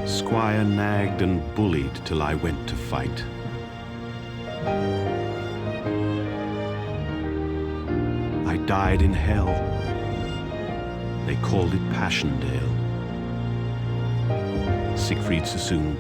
Squire nagged and bullied till I went to fight. I died in hell. They called it Passchendaele. Siegfried Sassoon.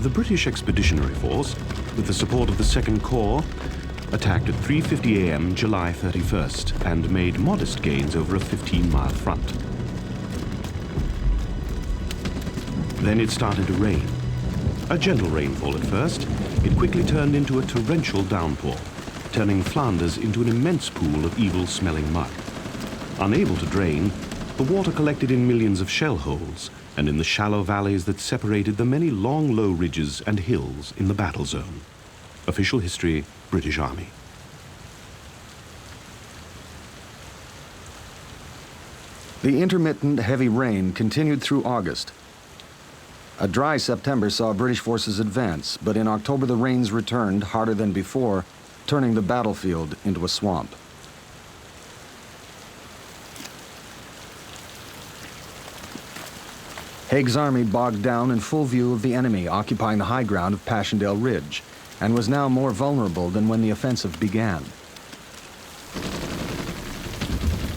The British Expeditionary Force, with the support of the Second Corps, attacked at 3:50 a.m. July 31st and made modest gains over a 15-mile front. Then it started to rain. A gentle rainfall at first, it quickly turned into a torrential downpour, turning Flanders into an immense pool of evil-smelling mud. Unable to drain, the water collected in millions of shell holes and in the shallow valleys that separated the many long, low ridges and hills in the battle zone. Official history, British Army. The intermittent heavy rain continued through August. A dry September saw British forces advance, but in October the rains returned harder than before, turning the battlefield into a swamp. Haig's army bogged down in full view of the enemy occupying the high ground of Passchendaele Ridge, and was now more vulnerable than when the offensive began.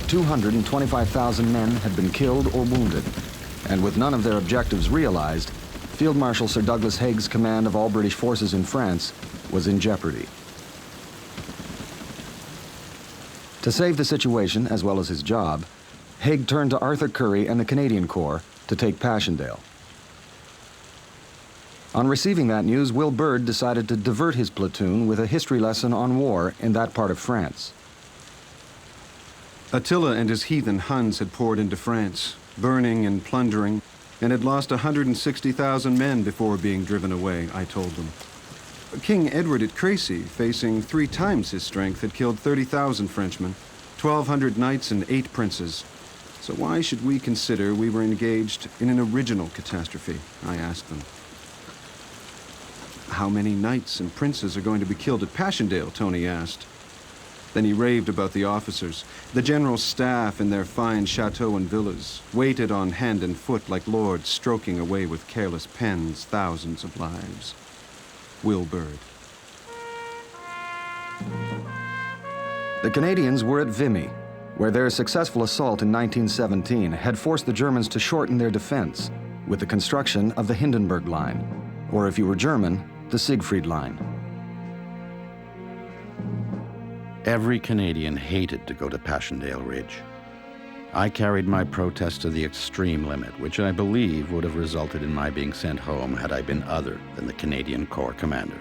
225,000 men had been killed or wounded, and with none of their objectives realized, Field Marshal Sir Douglas Haig's command of all British forces in France was in jeopardy. To save the situation, as well as his job, Haig turned to Arthur Currie and the Canadian Corps to take Passchendaele. On receiving that news, Will Byrd decided to divert his platoon with a history lesson on war in that part of France. Attila and his heathen Huns had poured into France, burning and plundering, and had lost 160,000 men before being driven away, I told them. King Edward at Crécy, facing 3 times his strength, had killed 30,000 Frenchmen, 1,200 knights and 8 princes. So why should we consider we were engaged in an original catastrophe, I asked them. How many knights and princes are going to be killed at Passchendaele, Tony asked. Then he raved about the officers, the general staff in their fine chateaux and villas, weighted on hand and foot like lords stroking away with careless pens thousands of lives. Will Byrd. The Canadians were at Vimy, where their successful assault in 1917 had forced the Germans to shorten their defense with the construction of the Hindenburg Line, or if you were German, the Siegfried Line. Every Canadian hated to go to Passchendaele Ridge. I carried my protest to the extreme limit, which I believe would have resulted in my being sent home had I been other than the Canadian Corps commander.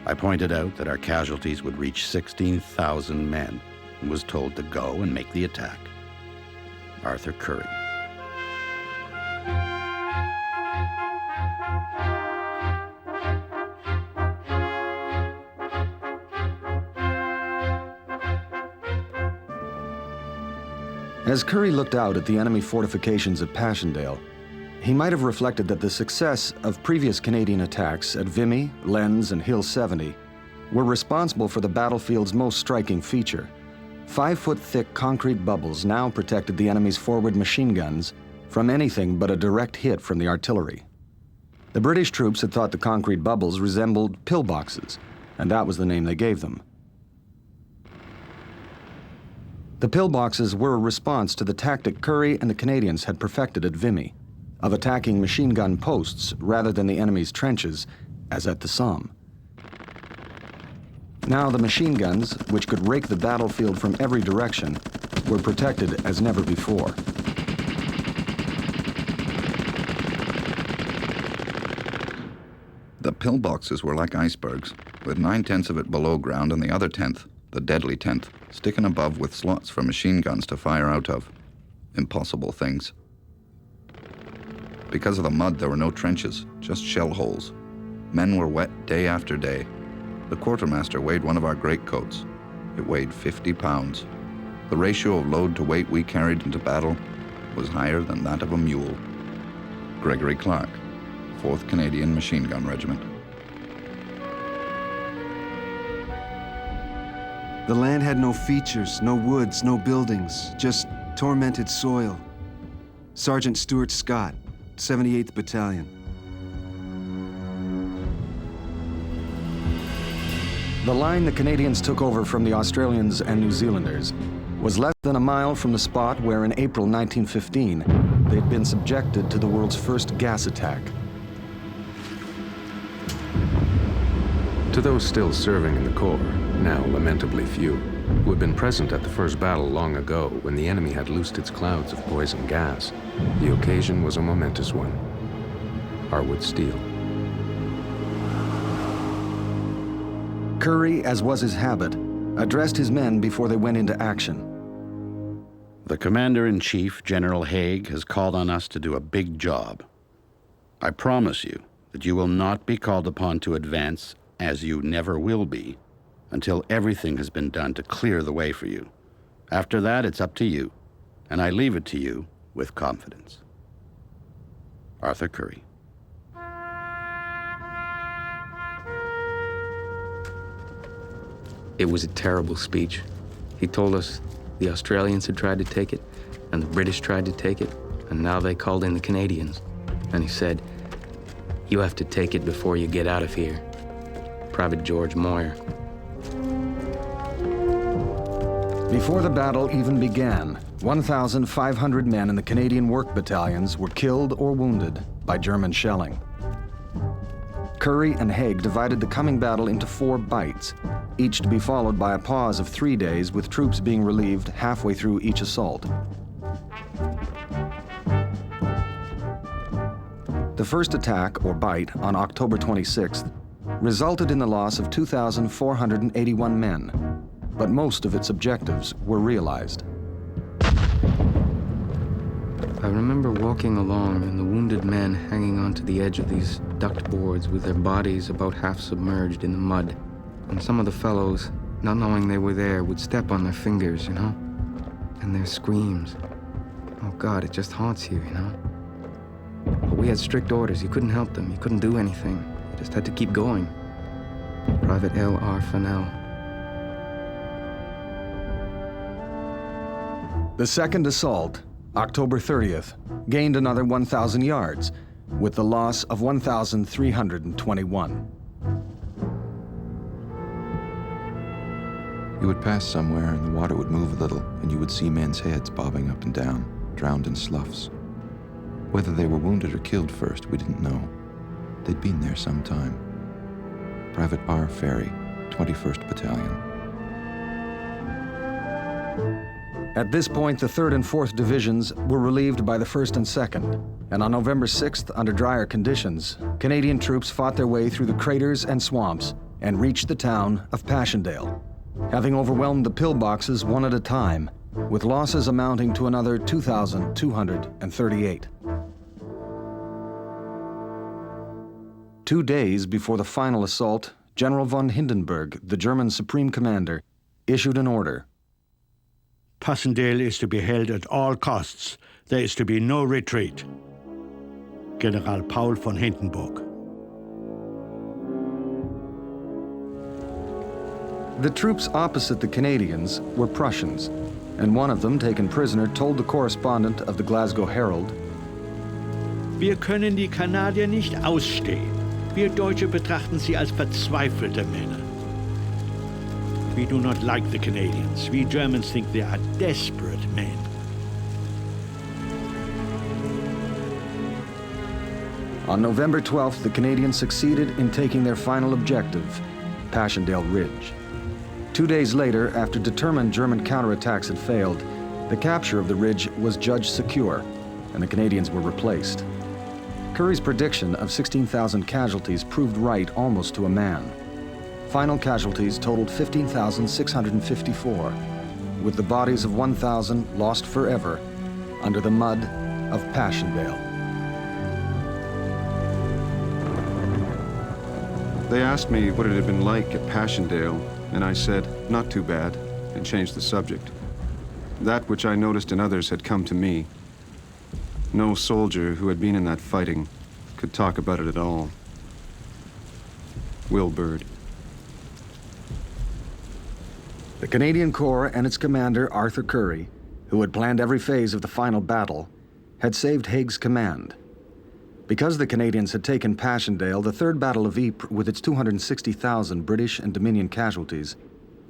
I pointed out that our casualties would reach 16,000 men, and was told to go and make the attack. Arthur Currie. As Currie looked out at the enemy fortifications at Passchendaele, he might have reflected that the success of previous Canadian attacks at Vimy, Lens, and Hill 70 were responsible for the battlefield's most striking feature. 5-foot-thick concrete bubbles now protected the enemy's forward machine guns from anything but a direct hit from the artillery. The British troops had thought the concrete bubbles resembled pillboxes, and that was the name they gave them. The pillboxes were a response to the tactic Currie and the Canadians had perfected at Vimy, of attacking machine gun posts rather than the enemy's trenches, as at the Somme. Now the machine guns, which could rake the battlefield from every direction, were protected as never before. The pillboxes were like icebergs, with 9/10 of it below ground and the other 10th, the deadly 10th, sticking above with slots for machine guns to fire out of. Impossible things. Because of the mud, there were no trenches, just shell holes. Men were wet day after day. The quartermaster weighed one of our greatcoats. It weighed 50 pounds. The ratio of load to weight we carried into battle was higher than that of a mule. Gregory Clark, 4th Canadian Machine Gun Regiment. The land had no features, no woods, no buildings, just tormented soil. Sergeant Stuart Scott, 78th Battalion. The line the Canadians took over from the Australians and New Zealanders was less than a mile from the spot where in April 1915 they had been subjected to the world's first gas attack. To those still serving in the Corps, now lamentably few, who had been present at the first battle long ago when the enemy had loosed its clouds of poison gas, the occasion was a momentous one. Harwood Steel. Currie, as was his habit, addressed his men before they went into action. The Commander-in-Chief, General Haig, has called on us to do a big job. I promise you that you will not be called upon to advance, as you never will be, until everything has been done to clear the way for you. After that, it's up to you, and I leave it to you with confidence. Arthur Currie. It was a terrible speech. He told us the Australians had tried to take it, and the British tried to take it, and now they called in the Canadians. And he said, "You have to take it before you get out of here." Private George Moyer. Before the battle even began, 1,500 men in the Canadian work battalions were killed or wounded by German shelling. Currie and Haig divided the coming battle into 4 bites, each to be followed by a pause of 3 days with troops being relieved halfway through each assault. The first attack, or bite, on October 26th resulted in the loss of 2,481 men, but most of its objectives were realized. I remember walking along and the wounded men hanging onto the edge of these duct boards with their bodies about half submerged in the mud. And some of the fellows, not knowing they were there, would step on their fingers, you know? And their screams. Oh God, it just haunts you, you know? But we had strict orders. You couldn't help them. You couldn't do anything. You just had to keep going. Private L.R. Fennell. The second assault, October 30th, gained another 1,000 yards, with the loss of 1,321. You would pass somewhere and the water would move a little and you would see men's heads bobbing up and down, drowned in sloughs. Whether they were wounded or killed first, we didn't know. They'd been there some time. Private R. Ferry, 21st Battalion. At this point, the 3rd and 4th Divisions were relieved by the 1st and 2nd, and on November 6th, under drier conditions, Canadian troops fought their way through the craters and swamps and reached the town of Passchendaele, having overwhelmed the pillboxes one at a time, with losses amounting to another 2,238. 2 days before the final assault, General von Hindenburg, the German Supreme Commander, issued an order. Passchendaele is to be held at all costs. There is to be no retreat. General Paul von Hindenburg. The troops opposite the Canadians were Prussians, and one of them, taken prisoner, told the correspondent of the Glasgow Herald, Wir können die Kanadier nicht ausstehen. Wir Deutsche betrachten sie als verzweifelte Männer. We do not like the Canadians. We Germans think they are desperate men. On November 12th, the Canadians succeeded in taking their final objective, Passchendaele Ridge. 2 days later, after determined German counterattacks had failed, the capture of the ridge was judged secure, and the Canadians were replaced. Currie's prediction of 16,000 casualties proved right almost to a man. Final casualties totaled 15,654, with the bodies of 1,000 lost forever under the mud of Passchendaele. They asked me what it had been like at Passchendaele, and I said, not too bad, and changed the subject. That which I noticed in others had come to me. No soldier who had been in that fighting could talk about it at all. Will Bird. The Canadian Corps and its commander, Arthur Currie, who had planned every phase of the final battle, had saved Haig's command. Because the Canadians had taken Passchendaele, the Third Battle of Ypres, with its 260,000 British and Dominion casualties,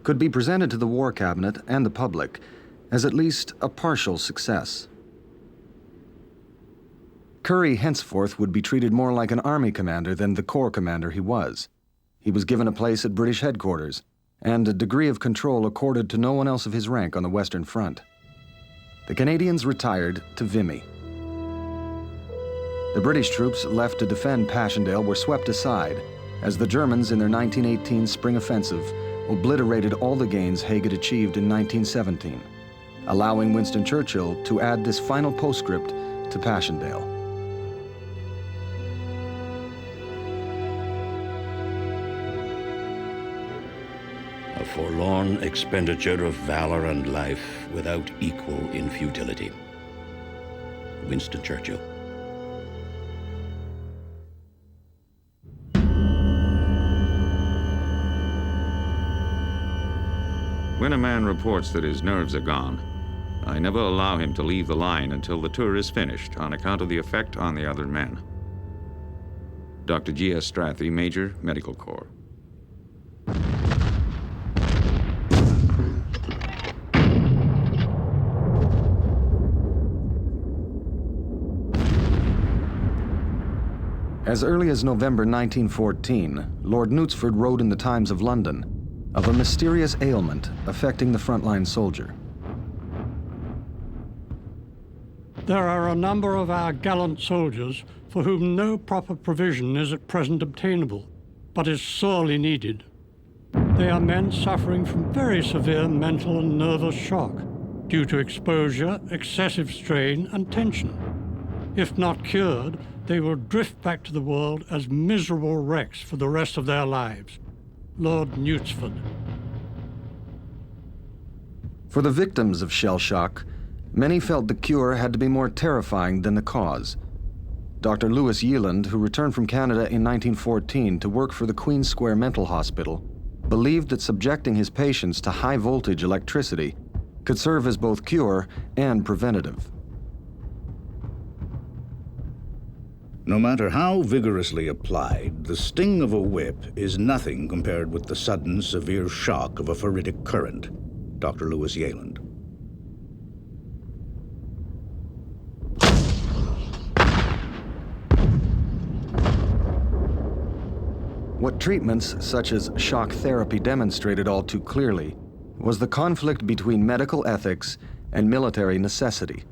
could be presented to the War Cabinet and the public as at least a partial success. Currie henceforth would be treated more like an army commander than the Corps commander he was. He was given a place at British headquarters, and a degree of control accorded to no one else of his rank on the Western Front. The Canadians retired to Vimy. The British troops left to defend Passchendaele were swept aside as the Germans in their 1918 spring offensive obliterated all the gains Haig had achieved in 1917, allowing Winston Churchill to add this final postscript to Passchendaele. A forlorn expenditure of valor and life without equal in futility. Winston Churchill. When a man reports that his nerves are gone, I never allow him to leave the line until the tour is finished on account of the effect on the other men. Dr. G.S. Strathy, Major, Medical Corps. As early as November 1914, Lord Knutsford wrote in the Times of London of a mysterious ailment affecting the frontline soldier. There are a number of our gallant soldiers for whom no proper provision is at present obtainable, but is sorely needed. They are men suffering from very severe mental and nervous shock due to exposure, excessive strain, and tension. If not cured, they will drift back to the world as miserable wrecks for the rest of their lives. Lord Knutsford. For the victims of shell shock, many felt the cure had to be more terrifying than the cause. Dr. Louis Yeeland, who returned from Canada in 1914 to work for the Queen's Square Mental Hospital, believed that subjecting his patients to high-voltage electricity could serve as both cure and preventative. No matter how vigorously applied, the sting of a whip is nothing compared with the sudden, severe shock of a ferritic current. Dr. Louis Yeeland. What treatments such as shock therapy demonstrated all too clearly was the conflict between medical ethics and military necessity.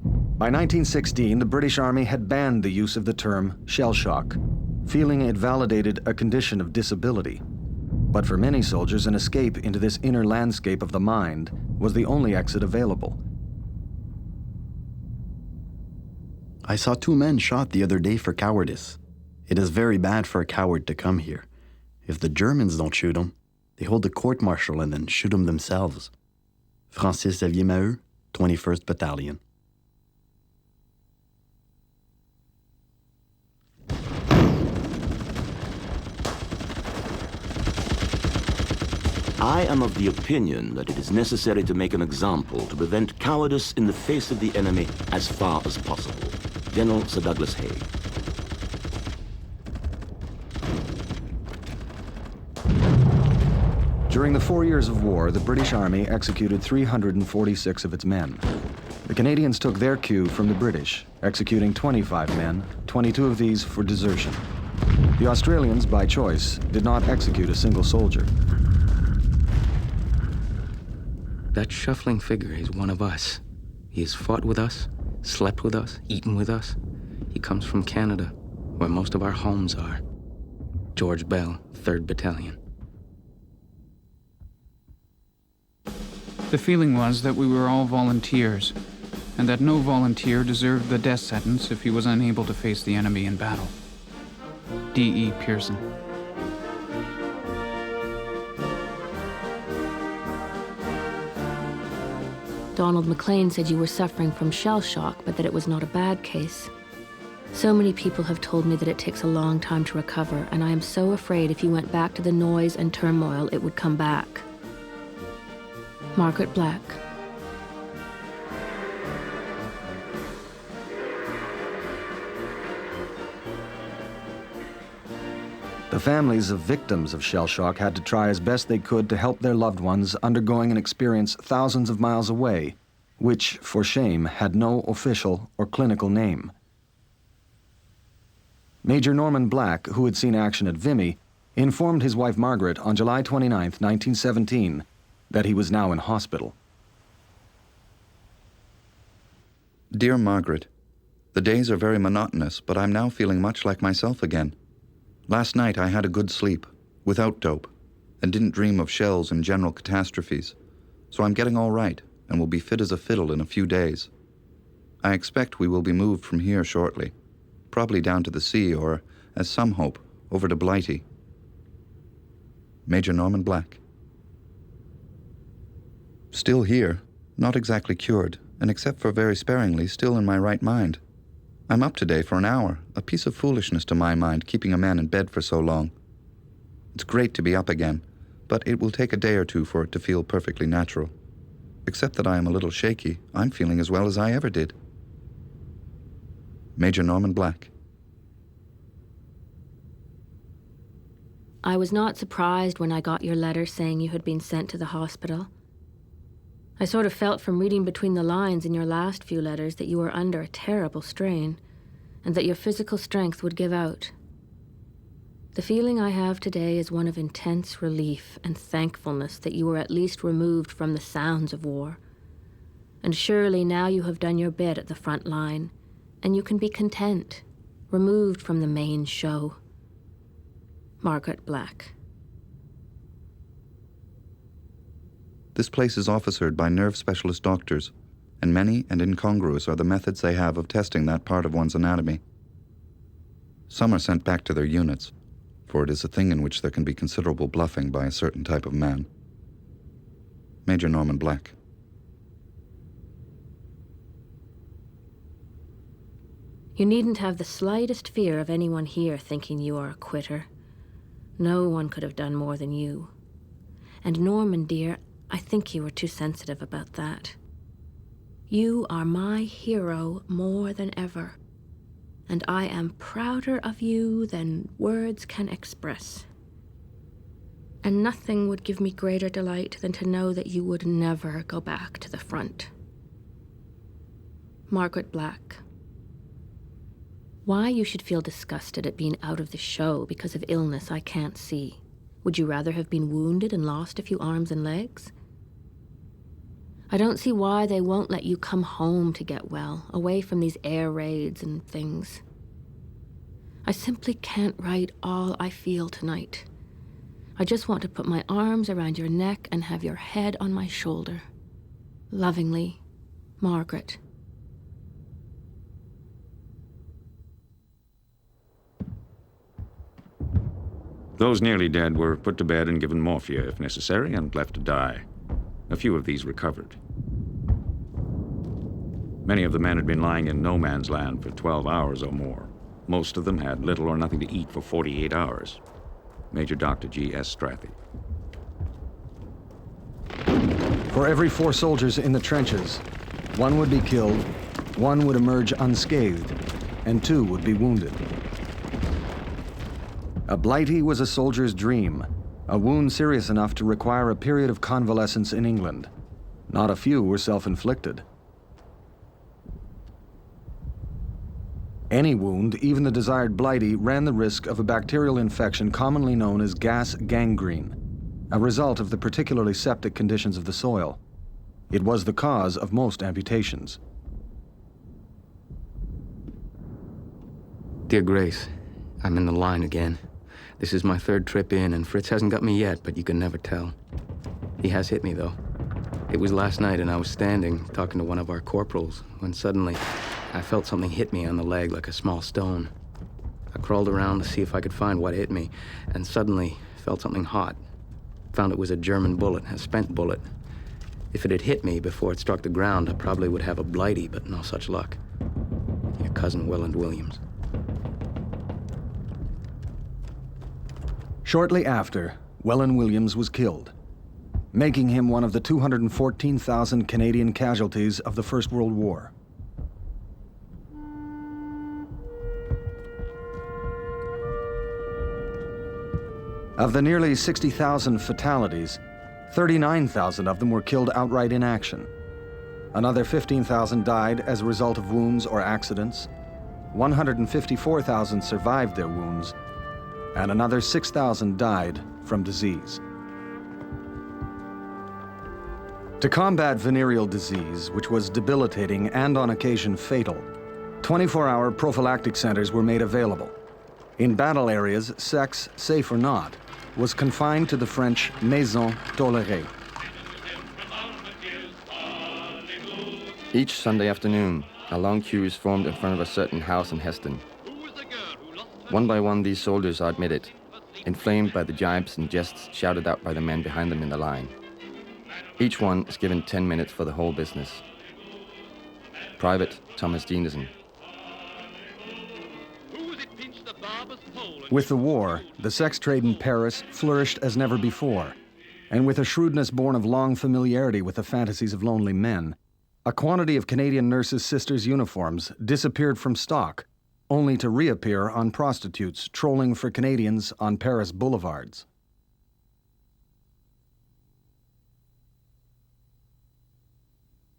By 1916, the British Army had banned the use of the term shell shock, feeling it validated a condition of disability. But for many soldiers, an escape into this inner landscape of the mind was the only exit available. I saw 2 men shot the other day for cowardice. It is very bad for a coward to come here. If the Germans don't shoot them, they hold a court-martial and then shoot them themselves. Francis Xavier Maheu, 21st Battalion. I am of the opinion that it is necessary to make an example to prevent cowardice in the face of the enemy as far as possible. General Sir Douglas Haig. During the 4 years of war, the British Army executed 346 of its men. The Canadians took their cue from the British, executing 25 men, 22 of these for desertion. The Australians, by choice, did not execute a single soldier. That shuffling figure is one of us. He has fought with us, slept with us, eaten with us. He comes from Canada, where most of our homes are. George Bell, 3rd Battalion. The feeling was that we were all volunteers, and that no volunteer deserved the death sentence if he was unable to face the enemy in battle. D.E. Pearson. Donald McLean said you were suffering from shell shock, but that it was not a bad case. So many people have told me that it takes a long time to recover, and I am so afraid if you went back to the noise and turmoil, it would come back. Margaret Black. The families of victims of shell shock had to try as best they could to help their loved ones undergoing an experience thousands of miles away, which, for shame, had no official or clinical name. Major Norman Black, who had seen action at Vimy, informed his wife Margaret on July 29, 1917, that he was now in hospital. Dear Margaret, the days are very monotonous, but I'm now feeling much like myself again. Last night I had a good sleep, without dope, and didn't dream of shells and general catastrophes, so I'm getting all right and will be fit as a fiddle in a few days. I expect we will be moved from here shortly, probably down to the sea or, as some hope, over to Blighty. Major Norman Black. Still here, not exactly cured, and except for very sparingly, still in my right mind. I'm up today for an hour, a piece of foolishness to my mind, keeping a man in bed for so long. It's great to be up again, but it will take a day or two for it to feel perfectly natural. Except that I am a little shaky, I'm feeling as well as I ever did. Major Norman Black. I was not surprised when I got your letter saying you had been sent to the hospital. I sort of felt from reading between the lines in your last few letters that you were under a terrible strain, and that your physical strength would give out. The feeling I have today is one of intense relief and thankfulness that you were at least removed from the sounds of war. And surely now you have done your bit at the front line, and you can be content, removed from the main show. Margaret Black. This place is officered by nerve specialist doctors, and many and incongruous are the methods they have of testing that part of one's anatomy. Some are sent back to their units, for it is a thing in which there can be considerable bluffing by a certain type of man. Major Norman Black. You needn't have the slightest fear of anyone here thinking you are a quitter. No one could have done more than you. And Norman, dear, I think you were too sensitive about that. You are my hero more than ever, and I am prouder of you than words can express. And nothing would give me greater delight than to know that you would never go back to the front. Margaret Black. Why you should feel disgusted at being out of the show because of illness I can't see. Would you rather have been wounded and lost a few arms and legs? I don't see why they won't let you come home to get well, away from these air raids and things. I simply can't write all I feel tonight. I just want to put my arms around your neck and have your head on my shoulder. Lovingly, Margaret. Those nearly dead were put to bed and given morphia if necessary and left to die. A few of these recovered. Many of the men had been lying in no man's land for 12 hours or more. Most of them had little or nothing to eat for 48 hours. Major Dr. G.S. Strathy. For every 4 soldiers in the trenches, 1 would be killed, 1 would emerge unscathed, and 2 would be wounded. A Blighty was a soldier's dream, a wound serious enough to require a period of convalescence in England. Not a few were self-inflicted. Any wound, even the desired Blighty, ran the risk of a bacterial infection commonly known as gas gangrene, a result of the particularly septic conditions of the soil. It was the cause of most amputations. Dear Grace, I'm in the line again. This is my third trip in, and Fritz hasn't got me yet, but you can never tell. He has hit me, though. It was last night, and I was standing, talking to one of our corporals, when suddenly I felt something hit me on the leg like a small stone. I crawled around to see if I could find what hit me, and suddenly felt something hot. Found it was a German bullet, a spent bullet. If it had hit me before it struck the ground, I probably would have a Blighty, but no such luck. Your cousin, Welland Williams. Shortly after, Welland Williams was killed, making him one of the 214,000 Canadian casualties of the First World War. Of the nearly 60,000 fatalities, 39,000 of them were killed outright in action. Another 15,000 died as a result of wounds or accidents. 154,000 survived their wounds, and another 6,000 died from disease. To combat venereal disease, which was debilitating and on occasion fatal, 24-hour prophylactic centers were made available. In battle areas, sex, safe or not, was confined to the French maison tolérée. Each Sunday afternoon, a long queue is formed in front of a certain house in Heston. One by one, these soldiers are admitted, inflamed by the jibes and jests shouted out by the men behind them in the line. Each one is given 10 minutes for the whole business. Private Thomas Dinesen. With the war, the sex trade in Paris flourished as never before, and with a shrewdness born of long familiarity with the fantasies of lonely men, a quantity of Canadian nurses' sisters' uniforms disappeared from stock, only to reappear on prostitutes trolling for Canadians on Paris boulevards.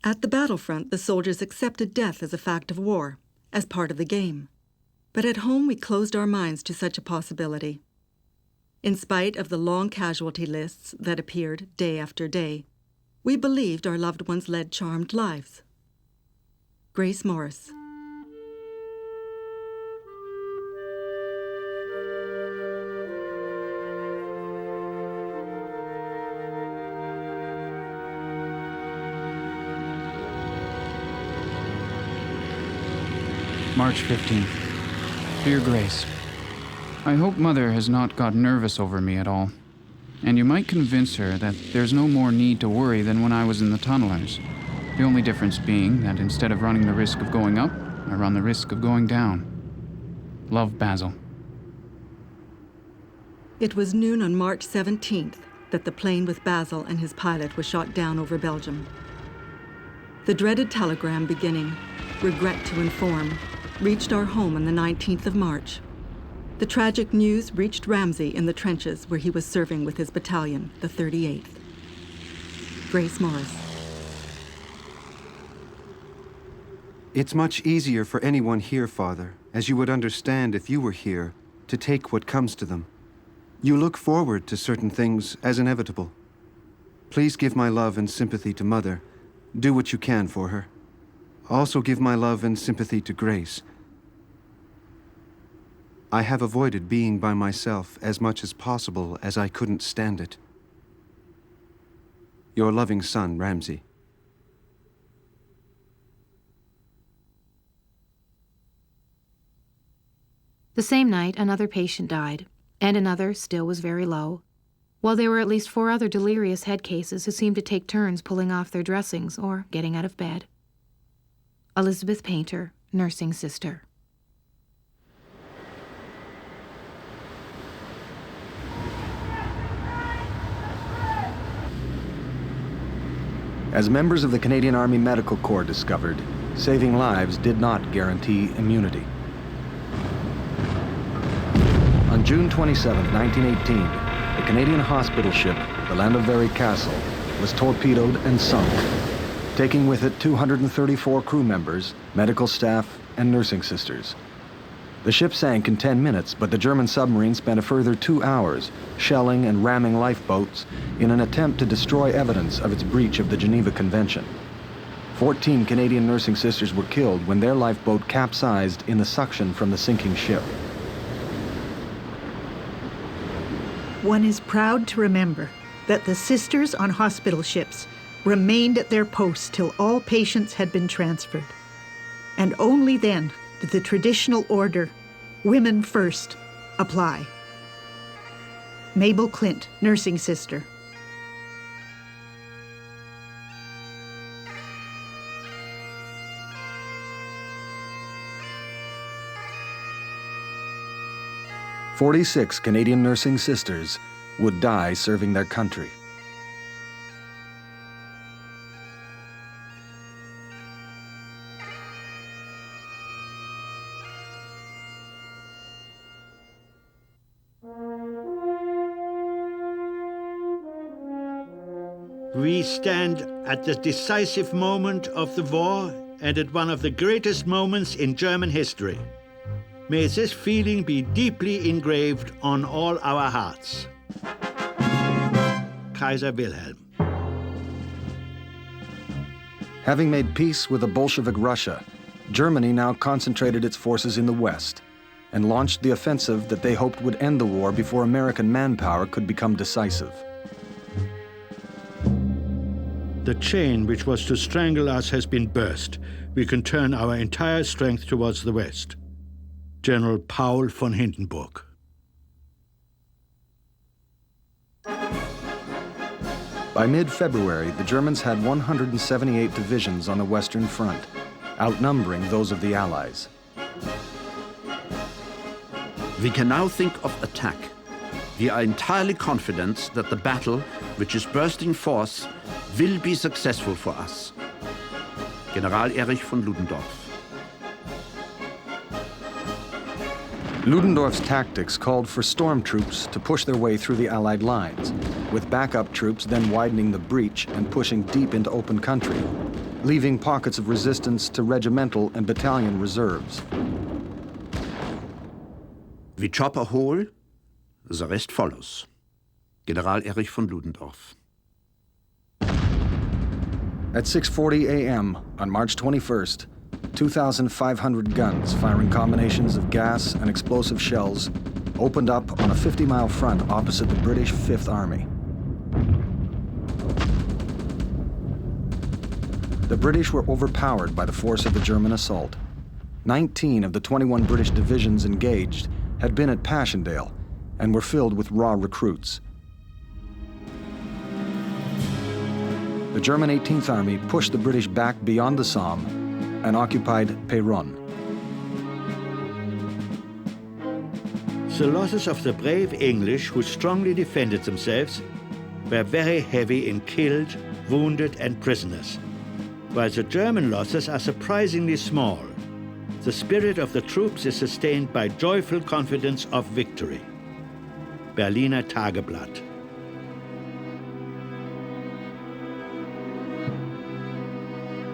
At the battlefront, the soldiers accepted death as a fact of war, as part of the game. But at home, we closed our minds to such a possibility. In spite of the long casualty lists that appeared day after day, we believed our loved ones led charmed lives. Grace Morris. March 15th. Dear Grace, I hope Mother has not got nervous over me at all. And you might convince her that there's no more need to worry than when I was in the tunnelers. The only difference being that instead of running the risk of going up, I run the risk of going down. Love, Basil. It was noon on March 17th that the plane with Basil and his pilot was shot down over Belgium. The dreaded telegram beginning, "Regret to inform," reached our home on the 19th of March. The tragic news reached Ramsey in the trenches where he was serving with his battalion, the 38th. Grace Morris. It's much easier for anyone here, Father, as you would understand if you were here, to take what comes to them. You look forward to certain things as inevitable. Please give my love and sympathy to Mother. Do what you can for her. Also give my love and sympathy to Grace. I have avoided being by myself as much as possible as I couldn't stand it. Your loving son, Ramsey. The same night, another patient died, and another still was very low, while there were at least 4 other delirious head cases who seemed to take turns pulling off their dressings or getting out of bed. Elizabeth Painter, nursing sister. As members of the Canadian Army Medical Corps discovered, saving lives did not guarantee immunity. On June 27, 1918, the Canadian hospital ship, the Llandovery Castle, was torpedoed and sunk, taking with it 234 crew members, medical staff, and nursing sisters. The ship sank in 10 minutes, but the German submarine spent a further 2 hours shelling and ramming lifeboats in an attempt to destroy evidence of its breach of the Geneva Convention. 14 Canadian nursing sisters were killed when their lifeboat capsized in the suction from the sinking ship. One is proud to remember that the sisters on hospital ships remained at their posts till all patients had been transferred. And only then did the traditional order, women first, apply. Mabel Clint, nursing sister. "46 Canadian nursing sisters would die serving their country." We stand at the decisive moment of the war and at one of the greatest moments in German history. May this feeling be deeply engraved on all our hearts. Kaiser Wilhelm. Having made peace with the Bolshevik Russia, Germany now concentrated its forces in the West and launched the offensive that they hoped would end the war before American manpower could become decisive. The chain which was to strangle us has been burst. We can turn our entire strength towards the West. General Paul von Hindenburg. By mid-February, the Germans had 178 divisions on the Western Front, outnumbering those of the Allies. We can now think of attack. We are entirely confident that the battle, which is bursting forth, will be successful for us. General Erich von Ludendorff. Ludendorff's tactics called for storm troops to push their way through the Allied lines, with backup troops then widening the breach and pushing deep into open country, leaving pockets of resistance to regimental and battalion reserves. We chop a hole, the rest follows. General Erich von Ludendorff. At 6:40 a.m. on March 21st, 2,500 guns firing combinations of gas and explosive shells opened up on a 50-mile front opposite the British Fifth Army. The British were overpowered by the force of the German assault. 19 of the 21 British divisions engaged had been at Passchendaele and were filled with raw recruits. The German 18th Army pushed the British back beyond the Somme and occupied Péronne. The losses of the brave English, who strongly defended themselves, were very heavy in killed, wounded, and prisoners, while the German losses are surprisingly small. The spirit of the troops is sustained by joyful confidence of victory. Berliner Tageblatt.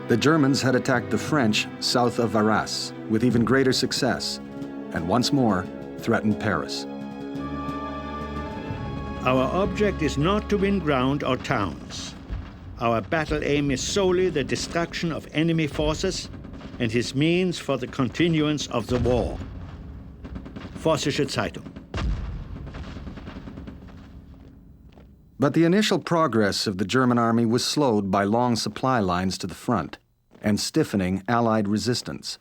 The Germans had attacked the French south of Arras with even greater success, and once more threatened Paris. Our object is not to win ground or towns. Our battle aim is solely the destruction of enemy forces and his means for the continuance of the war. Vossische Zeitung. But the initial progress of the German army was slowed by long supply lines to the front and stiffening Allied resistance.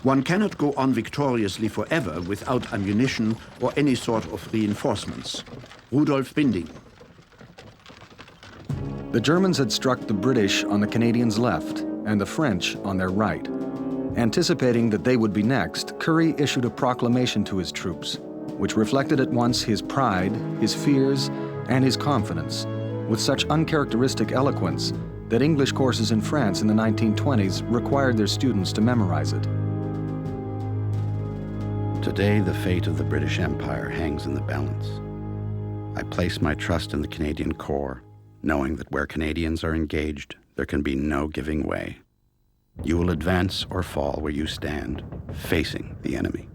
One cannot go on victoriously forever without ammunition or any sort of reinforcements. Rudolf Binding. The Germans had struck the British on the Canadians' left and the French on their right. Anticipating that they would be next, Currie issued a proclamation to his troops, which reflected at once his pride, his fears, and his confidence, with such uncharacteristic eloquence that English courses in France in the 1920s required their students to memorize it. Today, the fate of the British Empire hangs in the balance. I place my trust in the Canadian Corps, knowing that where Canadians are engaged, there can be no giving way. You will advance or fall where you stand, facing the enemy.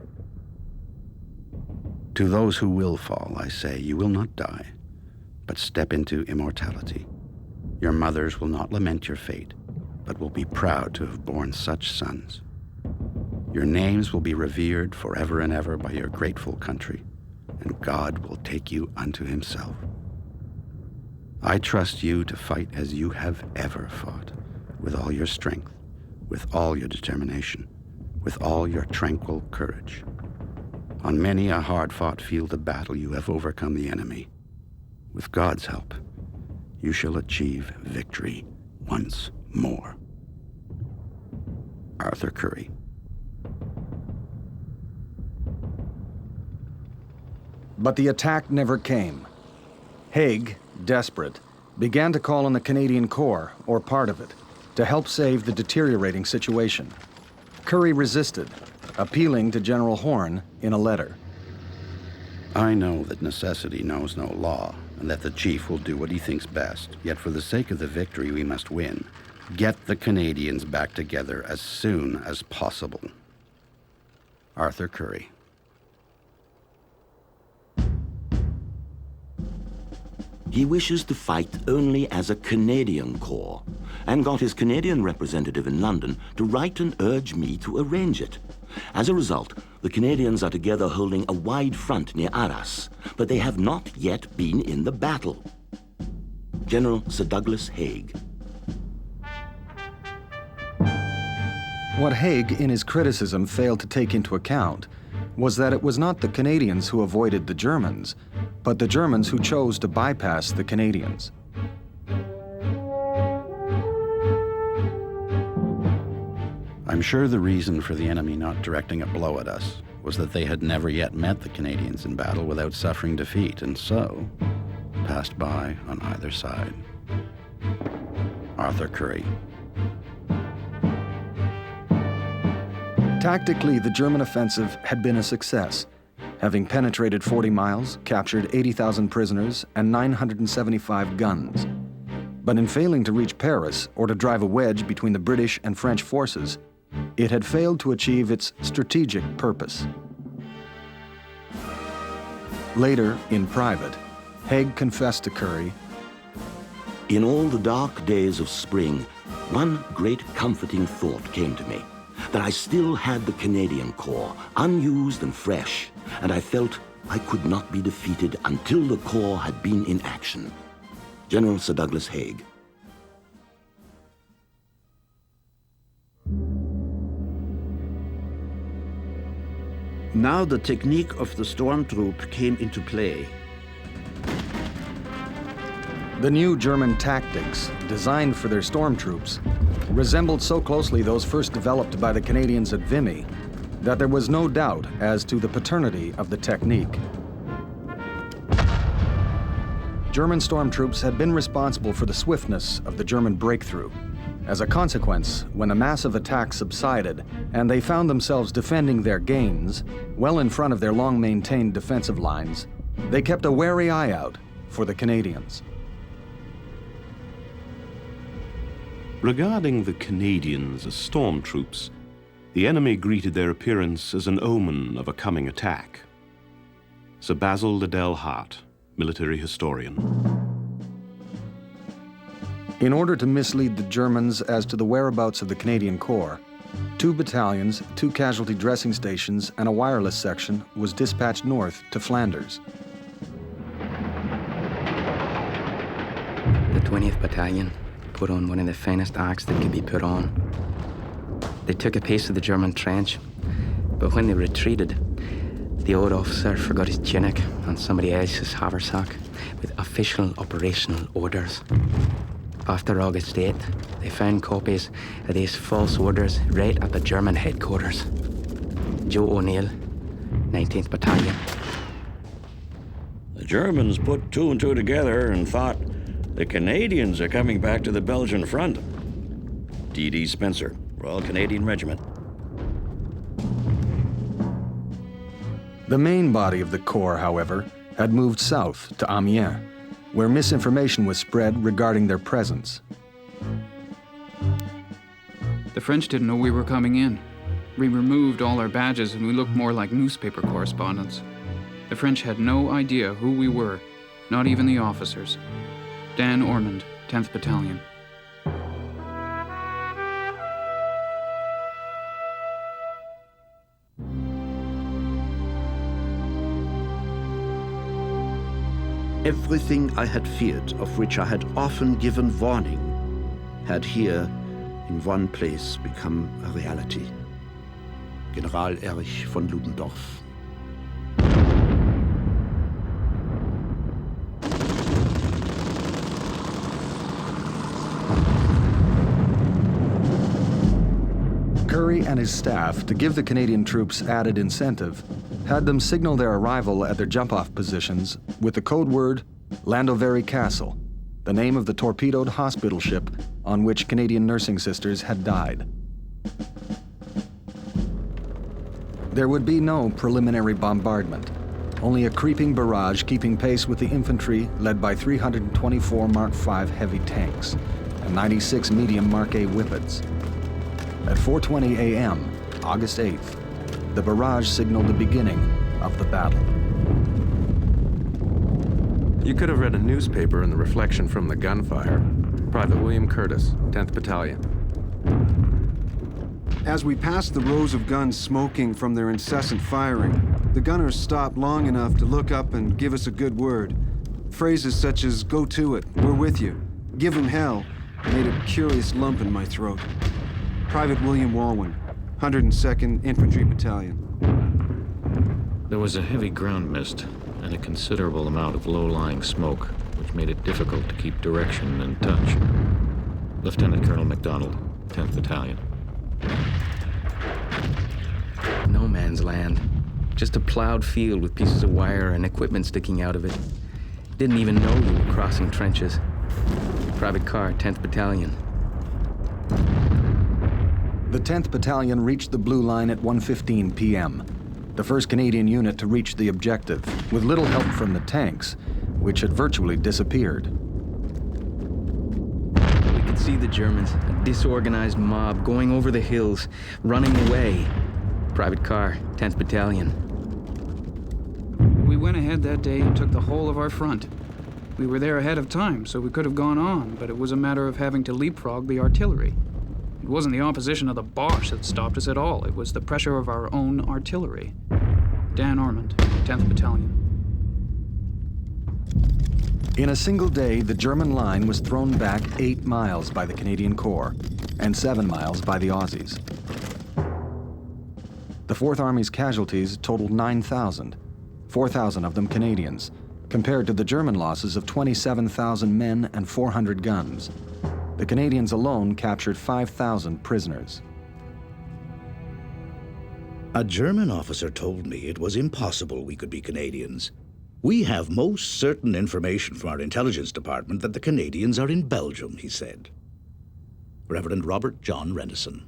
To those who will fall, I say, you will not die, but step into immortality. Your mothers will not lament your fate, but will be proud to have borne such sons. Your names will be revered forever and ever by your grateful country, and God will take you unto himself. I trust you to fight as you have ever fought, with all your strength, with all your determination, with all your tranquil courage. On many a hard-fought field of battle you have overcome the enemy. With God's help, you shall achieve victory once more. Arthur Currie. But the attack never came. Haig, desperate, began to call on the Canadian Corps, or part of it, to help save the deteriorating situation. Currie resisted, appealing to General Horne in a letter. I know that necessity knows no law, and that the chief will do what he thinks best. Yet for the sake of the victory we must win, get the Canadians back together as soon as possible. Arthur Currie. He wishes to fight only as a Canadian Corps, and got his Canadian representative in London to write and urge me to arrange it. As a result, the Canadians are together holding a wide front near Arras, but they have not yet been in the battle. General Sir Douglas Haig. What Haig, in his criticism, failed to take into account was that it was not the Canadians who avoided the Germans, but the Germans who chose to bypass the Canadians. I'm sure the reason for the enemy not directing a blow at us was that they had never yet met the Canadians in battle without suffering defeat, and so passed by on either side. Arthur Currie. Tactically, the German offensive had been a success, having penetrated 40 miles, captured 80,000 prisoners, and 975 guns. But in failing to reach Paris or to drive a wedge between the British and French forces, it had failed to achieve its strategic purpose. Later, in private, Haig confessed to Currie, "In all the dark days of spring, one great comforting thought came to me, that I still had the Canadian Corps, unused and fresh, and I felt I could not be defeated until the Corps had been in action." General Sir Douglas Haig. Now the technique of the storm troop came into play. The new German tactics, designed for their storm troops, resembled so closely those first developed by the Canadians at Vimy that there was no doubt as to the paternity of the technique. German storm troops had been responsible for the swiftness of the German breakthrough. As a consequence, when the massive attack subsided and they found themselves defending their gains, well in front of their long-maintained defensive lines, they kept a wary eye out for the Canadians. Regarding the Canadians as storm troops, the enemy greeted their appearance as an omen of a coming attack. Sir Basil Liddell Hart, military historian. In order to mislead the Germans as to the whereabouts of the Canadian Corps, 2 battalions, 2 casualty dressing stations, and a wireless section was dispatched north to Flanders. The 20th Battalion put on one of the finest acts that could be put on. They took a piece of the German trench, but when they retreated, the old officer forgot his tunic on somebody else's haversack with official operational orders. After August 8th, they found copies of these false orders right at the German headquarters. Joe O'Neill, 19th Battalion. The Germans put 2 and 2 together and thought, the Canadians are coming back to the Belgian front. D.D. Spencer, Royal Canadian Regiment. The main body of the Corps, however, had moved south to Amiens, where misinformation was spread regarding their presence. The French didn't know we were coming in. We removed all our badges and we looked more like newspaper correspondents. The French had no idea who we were, not even the officers. Dan Ormond, 10th Battalion. Everything I had feared, of which I had often given warning, had here, in one place, become a reality. General Erich von Ludendorff. Currie and his staff, to give the Canadian troops added incentive, had them signal their arrival at their jump-off positions with the code word Llandovery Castle, the name of the torpedoed hospital ship on which Canadian nursing sisters had died. There would be no preliminary bombardment, only a creeping barrage keeping pace with the infantry led by 324 Mark V heavy tanks and 96 medium Mark A Whippets. At 4:20 a.m., August 8th, the barrage signaled the beginning of the battle. You could have read a newspaper in the reflection from the gunfire. Private William Curtis, 10th Battalion. As we passed the rows of guns smoking from their incessant firing, the gunners stopped long enough to look up and give us a good word. Phrases such as, "Go to it, we're with you," "Give 'em hell," made a curious lump in my throat. Private William Walwyn, 102nd Infantry Battalion. There was a heavy ground mist and a considerable amount of low-lying smoke, which made it difficult to keep direction and touch. Lieutenant Colonel MacDonald, 10th Battalion. No man's land. Just a plowed field with pieces of wire and equipment sticking out of it. Didn't even know you were crossing trenches. Private Carr, 10th Battalion. The 10th Battalion reached the Blue Line at 1:15 p.m., the first Canadian unit to reach the objective, with little help from the tanks, which had virtually disappeared. We could see the Germans, a disorganized mob going over the hills, running away. Private Carr, 10th Battalion. We went ahead that day and took the whole of our front. We were there ahead of time, so we could have gone on, but it was a matter of having to leapfrog the artillery. It wasn't the opposition of the Boche that stopped us at all. It was the pressure of our own artillery. Dan Ormond, 10th Battalion. In a single day, the German line was thrown back 8 miles by the Canadian Corps and 7 miles by the Aussies. The Fourth Army's casualties totaled 9,000, 4,000 of them Canadians, compared to the German losses of 27,000 men and 400 guns. The Canadians alone captured 5,000 prisoners. A German officer told me it was impossible we could be Canadians. We have most certain information from our intelligence department that the Canadians are in Belgium, he said. Reverend Robert John Renison.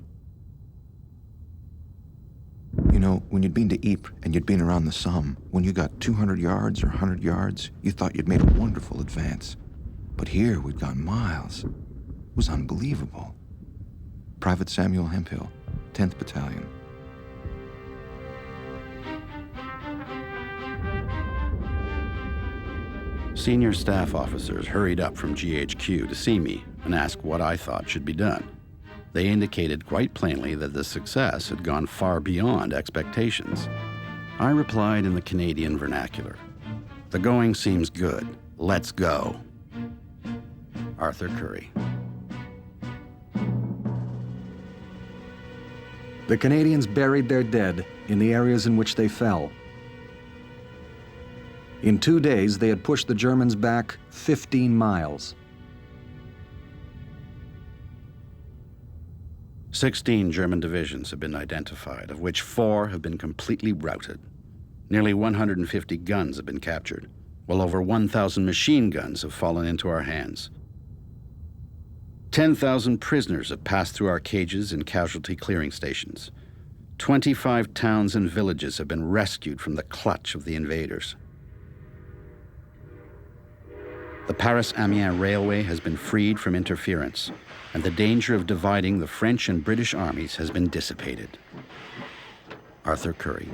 You know, when you'd been to Ypres and you'd been around the Somme, when you got 200 yards or 100 yards, you thought you'd made a wonderful advance. But here we'd gone miles. It was unbelievable. Private Samuel Hemphill, 10th Battalion. Senior staff officers hurried up from GHQ to see me and ask what I thought should be done. They indicated quite plainly that the success had gone far beyond expectations. I replied in the Canadian vernacular, "The going seems good. Let's go." Arthur Currie. The Canadians buried their dead in the areas in which they fell. In 2 days, they had pushed the Germans back 15 miles. 16 German divisions have been identified, of which 4 have been completely routed. Nearly 150 guns have been captured, while over 1,000 machine guns have fallen into our hands. 10,000 prisoners have passed through our cages and casualty clearing stations. 25 towns and villages have been rescued from the clutch of the invaders. The Paris-Amiens Railway has been freed from interference, and the danger of dividing the French and British armies has been dissipated. Arthur Currie.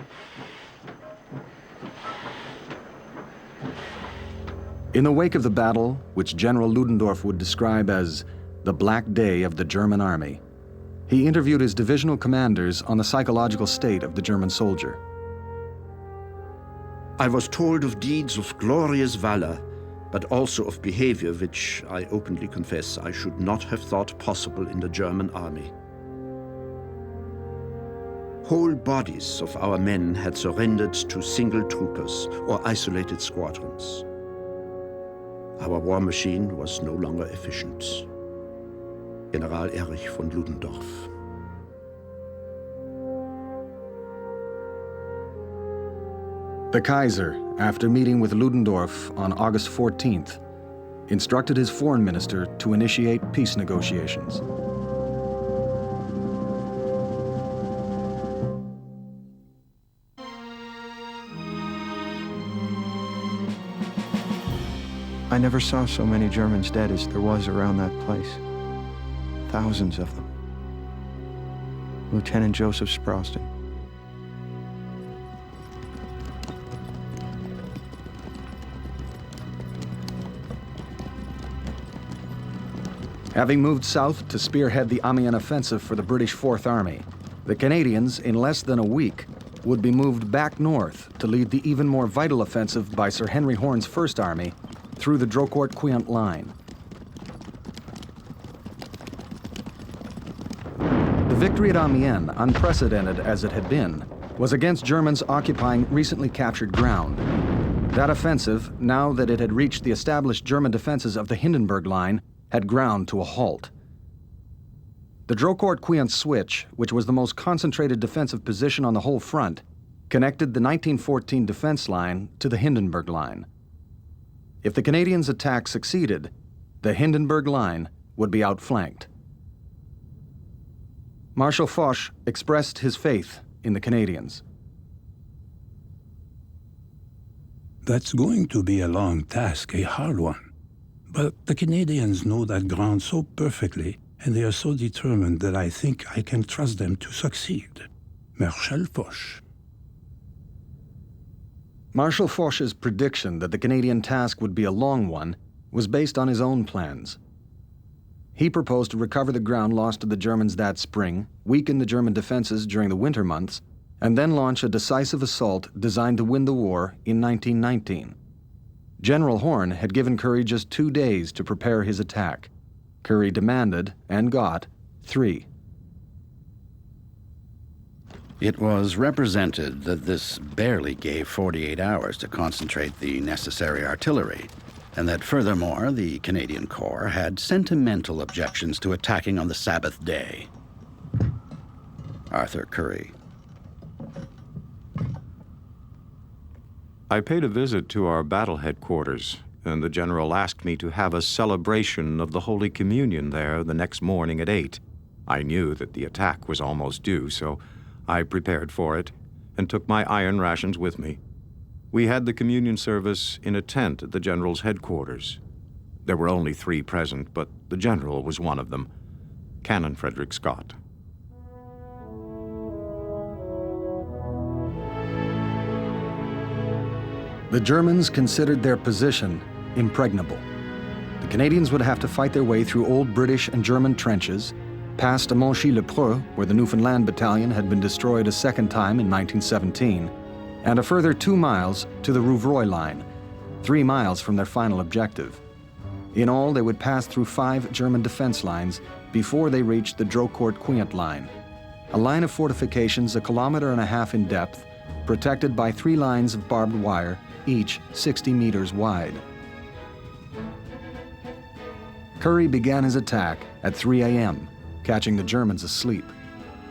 In the wake of the battle, which General Ludendorff would describe as the Black Day of the German army, he interviewed his divisional commanders on the psychological state of the German soldier. I was told of deeds of glorious valor, but also of behavior which, I openly confess, I should not have thought possible in the German army. Whole bodies of our men had surrendered to single troopers or isolated squadrons. Our war machine was no longer efficient. General Erich von Ludendorff. The Kaiser, after meeting with Ludendorff on August 14th, instructed his foreign minister to initiate peace negotiations. I never saw so many Germans dead as there was around that place. Thousands of them. Lieutenant Joseph Sproston. Having moved south to spearhead the Amiens offensive for the British Fourth Army, the Canadians, in less than a week, would be moved back north to lead the even more vital offensive by Sir Henry Horne's First Army through the Drocourt-Queant line. The victory at Amiens, unprecedented as it had been, was against Germans occupying recently captured ground. That offensive, now that it had reached the established German defenses of the Hindenburg Line, had ground to a halt. The Drocourt-Queant switch, which was the most concentrated defensive position on the whole front, connected the 1914 defense line to the Hindenburg Line. If the Canadians' attack succeeded, the Hindenburg Line would be outflanked. Marshal Foch expressed his faith in the Canadians. That's going to be a long task, a hard one. But the Canadians know that ground so perfectly, and they are so determined that I think I can trust them to succeed. Marshal Foch. Marshal Foch's prediction that the Canadian task would be a long one was based on his own plans. He proposed to recover the ground lost to the Germans that spring, weaken the German defenses during the winter months, and then launch a decisive assault designed to win the war in 1919. General Horne had given Currie just 2 days to prepare his attack. Currie demanded, and got, 3. It was represented that this barely gave 48 hours to concentrate the necessary artillery, and that furthermore, the Canadian Corps had sentimental objections to attacking on the Sabbath day. Arthur Currie. I paid a visit to our battle headquarters, and the general asked me to have a celebration of the Holy Communion there the next morning at 8. I knew that the attack was almost due, so I prepared for it and took my iron rations with me. We had the communion service in a tent at the general's headquarters. There were only 3 present, but the general was one of them, Canon Frederick Scott. The Germans considered their position impregnable. The Canadians would have to fight their way through old British and German trenches, past Monchy-le-Preux, where the Newfoundland Battalion had been destroyed a second time in 1917, and a further 2 miles to the Rouvroy line, 3 miles from their final objective. In all, they would pass through 5 German defense lines before they reached the Drocourt-Queant line, a line of fortifications 1.5 kilometers in depth, protected by 3 lines of barbed wire, each 60 meters wide. Currie began his attack at 3 a.m., catching the Germans asleep.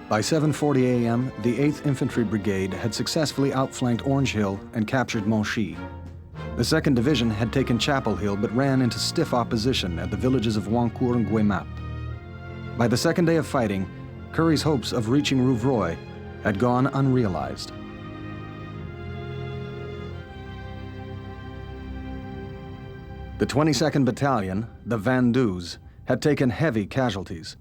By 7:40 a.m., the 8th Infantry Brigade had successfully outflanked Orange Hill and captured Monchy. The 2nd Division had taken Chapel Hill but ran into stiff opposition at the villages of Wancourt and Guémap. By the 2nd day of fighting, Currie's hopes of reaching Rouvroy had gone unrealized. The 22nd Battalion, the Vendus, had taken heavy casualties.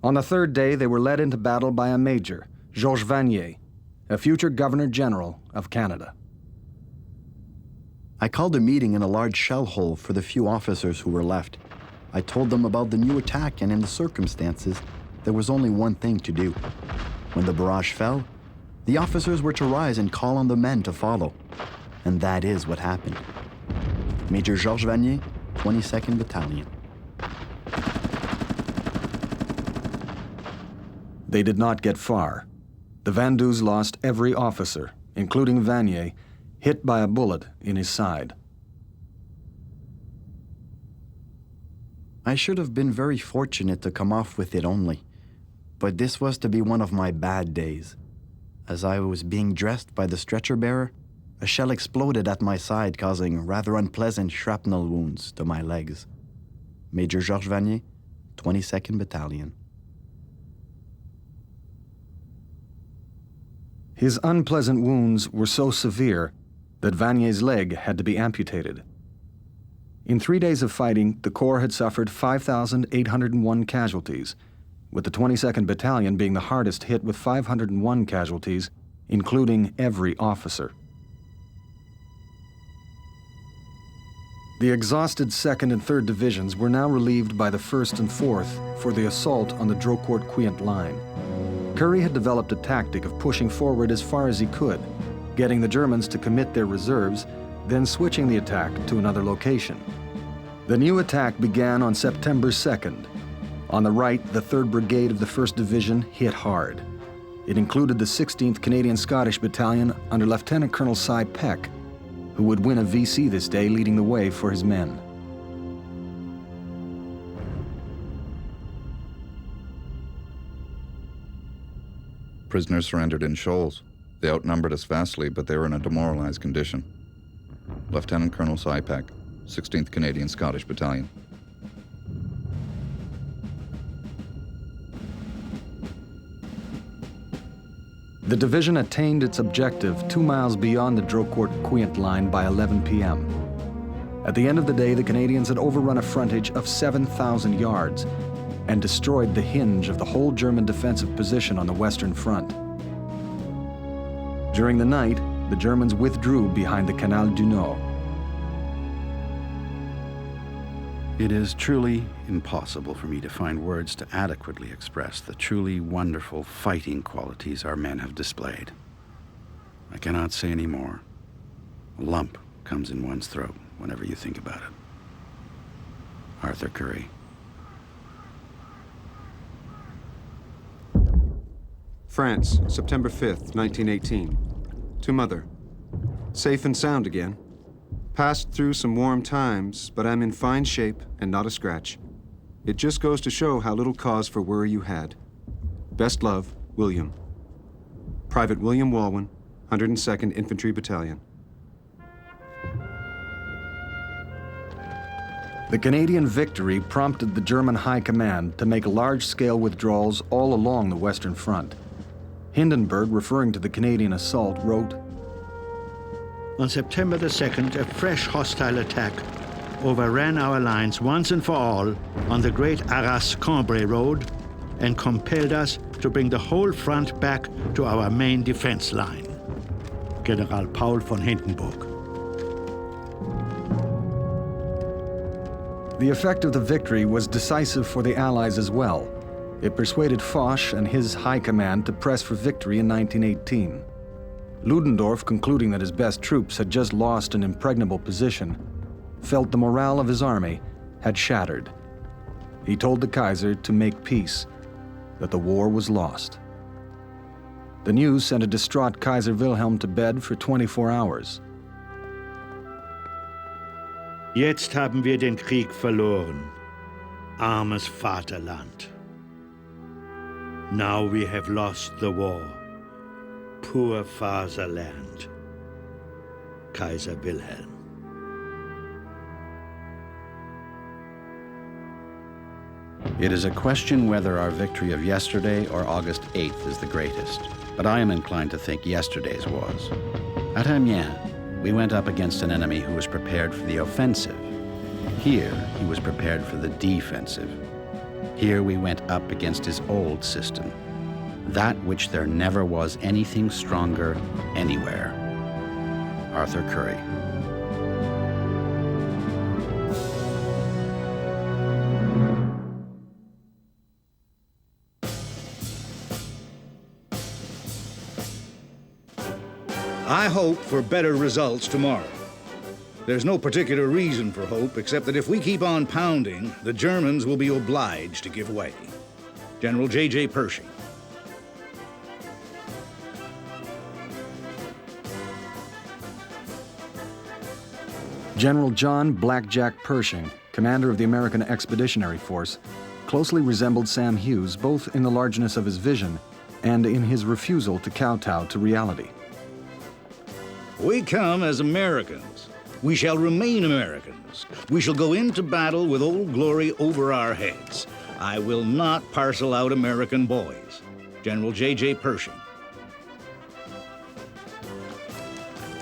On the third day, they were led into battle by a major, Georges Vanier, a future Governor General of Canada. I called a meeting in a large shell hole for the few officers who were left. I told them about the new attack, and in the circumstances, there was only one thing to do. When the barrage fell, the officers were to rise and call on the men to follow. And that is what happened. Major Georges Vanier, 22nd Battalion. They did not get far. The Vendus lost every officer, including Vanier, hit by a bullet in his side. I should have been very fortunate to come off with it only, but this was to be one of my bad days. As I was being dressed by the stretcher bearer, a shell exploded at my side, causing rather unpleasant shrapnel wounds to my legs. Major Georges Vanier, 22nd Battalion. His unpleasant wounds were so severe that Vanier's leg had to be amputated. In 3 days of fighting, the Corps had suffered 5,801 casualties, with the 22nd Battalion being the hardest hit with 501 casualties, including every officer. The exhausted 2nd and 3rd Divisions were now relieved by the 1st and 4th for the assault on the Drocourt-Queant line. Currie had developed a tactic of pushing forward as far as he could, getting the Germans to commit their reserves, then switching the attack to another location. The new attack began on September 2nd. On the right, the 3rd Brigade of the 1st Division hit hard. It included the 16th Canadian Scottish Battalion under Lieutenant Colonel Cy Peck, who would win a VC this day, leading the way for his men. Prisoners surrendered in shoals. They outnumbered us vastly, but they were in a demoralized condition. Lieutenant Colonel Cy Peck, 16th Canadian Scottish Battalion. The division attained its objective 2 miles beyond the Drocourt-Queant line by 11 p.m. At the end of the day, the Canadians had overrun a frontage of 7,000 yards and destroyed the hinge of the whole German defensive position on the Western Front. During the night, the Germans withdrew behind the Canal du Nord. It is truly impossible for me to find words to adequately express the truly wonderful fighting qualities our men have displayed. I cannot say any more. A lump comes in one's throat whenever you think about it. Arthur Currie. France, September 5th, 1918. To Mother. Safe and sound again. Passed through some warm times, but I'm in fine shape and not a scratch. It just goes to show how little cause for worry you had. Best love, William. Private William Walwyn, 102nd Infantry Battalion. The Canadian victory prompted the German High Command to make large-scale withdrawals all along the Western Front. Hindenburg, referring to the Canadian assault, wrote, On September the 2nd, a fresh hostile attack overran our lines once and for all on the great Arras-Cambrai road and compelled us to bring the whole front back to our main defense line. General Paul von Hindenburg. The effect of the victory was decisive for the Allies as well. It persuaded Foch and his high command to press for victory in 1918. Ludendorff, concluding that his best troops had just lost an impregnable position, felt the morale of his army had shattered. He told the Kaiser to make peace, that the war was lost. The news sent a distraught Kaiser Wilhelm to bed for 24 hours. Jetzt haben wir den Krieg verloren, armes Vaterland. Now we have lost the war, poor Fatherland. Kaiser Wilhelm. It is a question whether our victory of yesterday or August 8th is the greatest, but I am inclined to think yesterday's was. At Amiens, we went up against an enemy who was prepared for the offensive, Here, he was prepared for the defensive. Here we went up against his old system, that which there never was anything stronger anywhere. Arthur Currie. I hope for better results tomorrow. There's no particular reason for hope, except that if we keep on pounding, the Germans will be obliged to give way. General J.J. Pershing. General John Blackjack Pershing, commander of the American Expeditionary Force, closely resembled Sam Hughes both in the largeness of his vision and in his refusal to kowtow to reality. We come as Americans. We shall remain Americans. We shall go into battle with Old Glory over our heads. I will not parcel out American boys. General J.J. Pershing.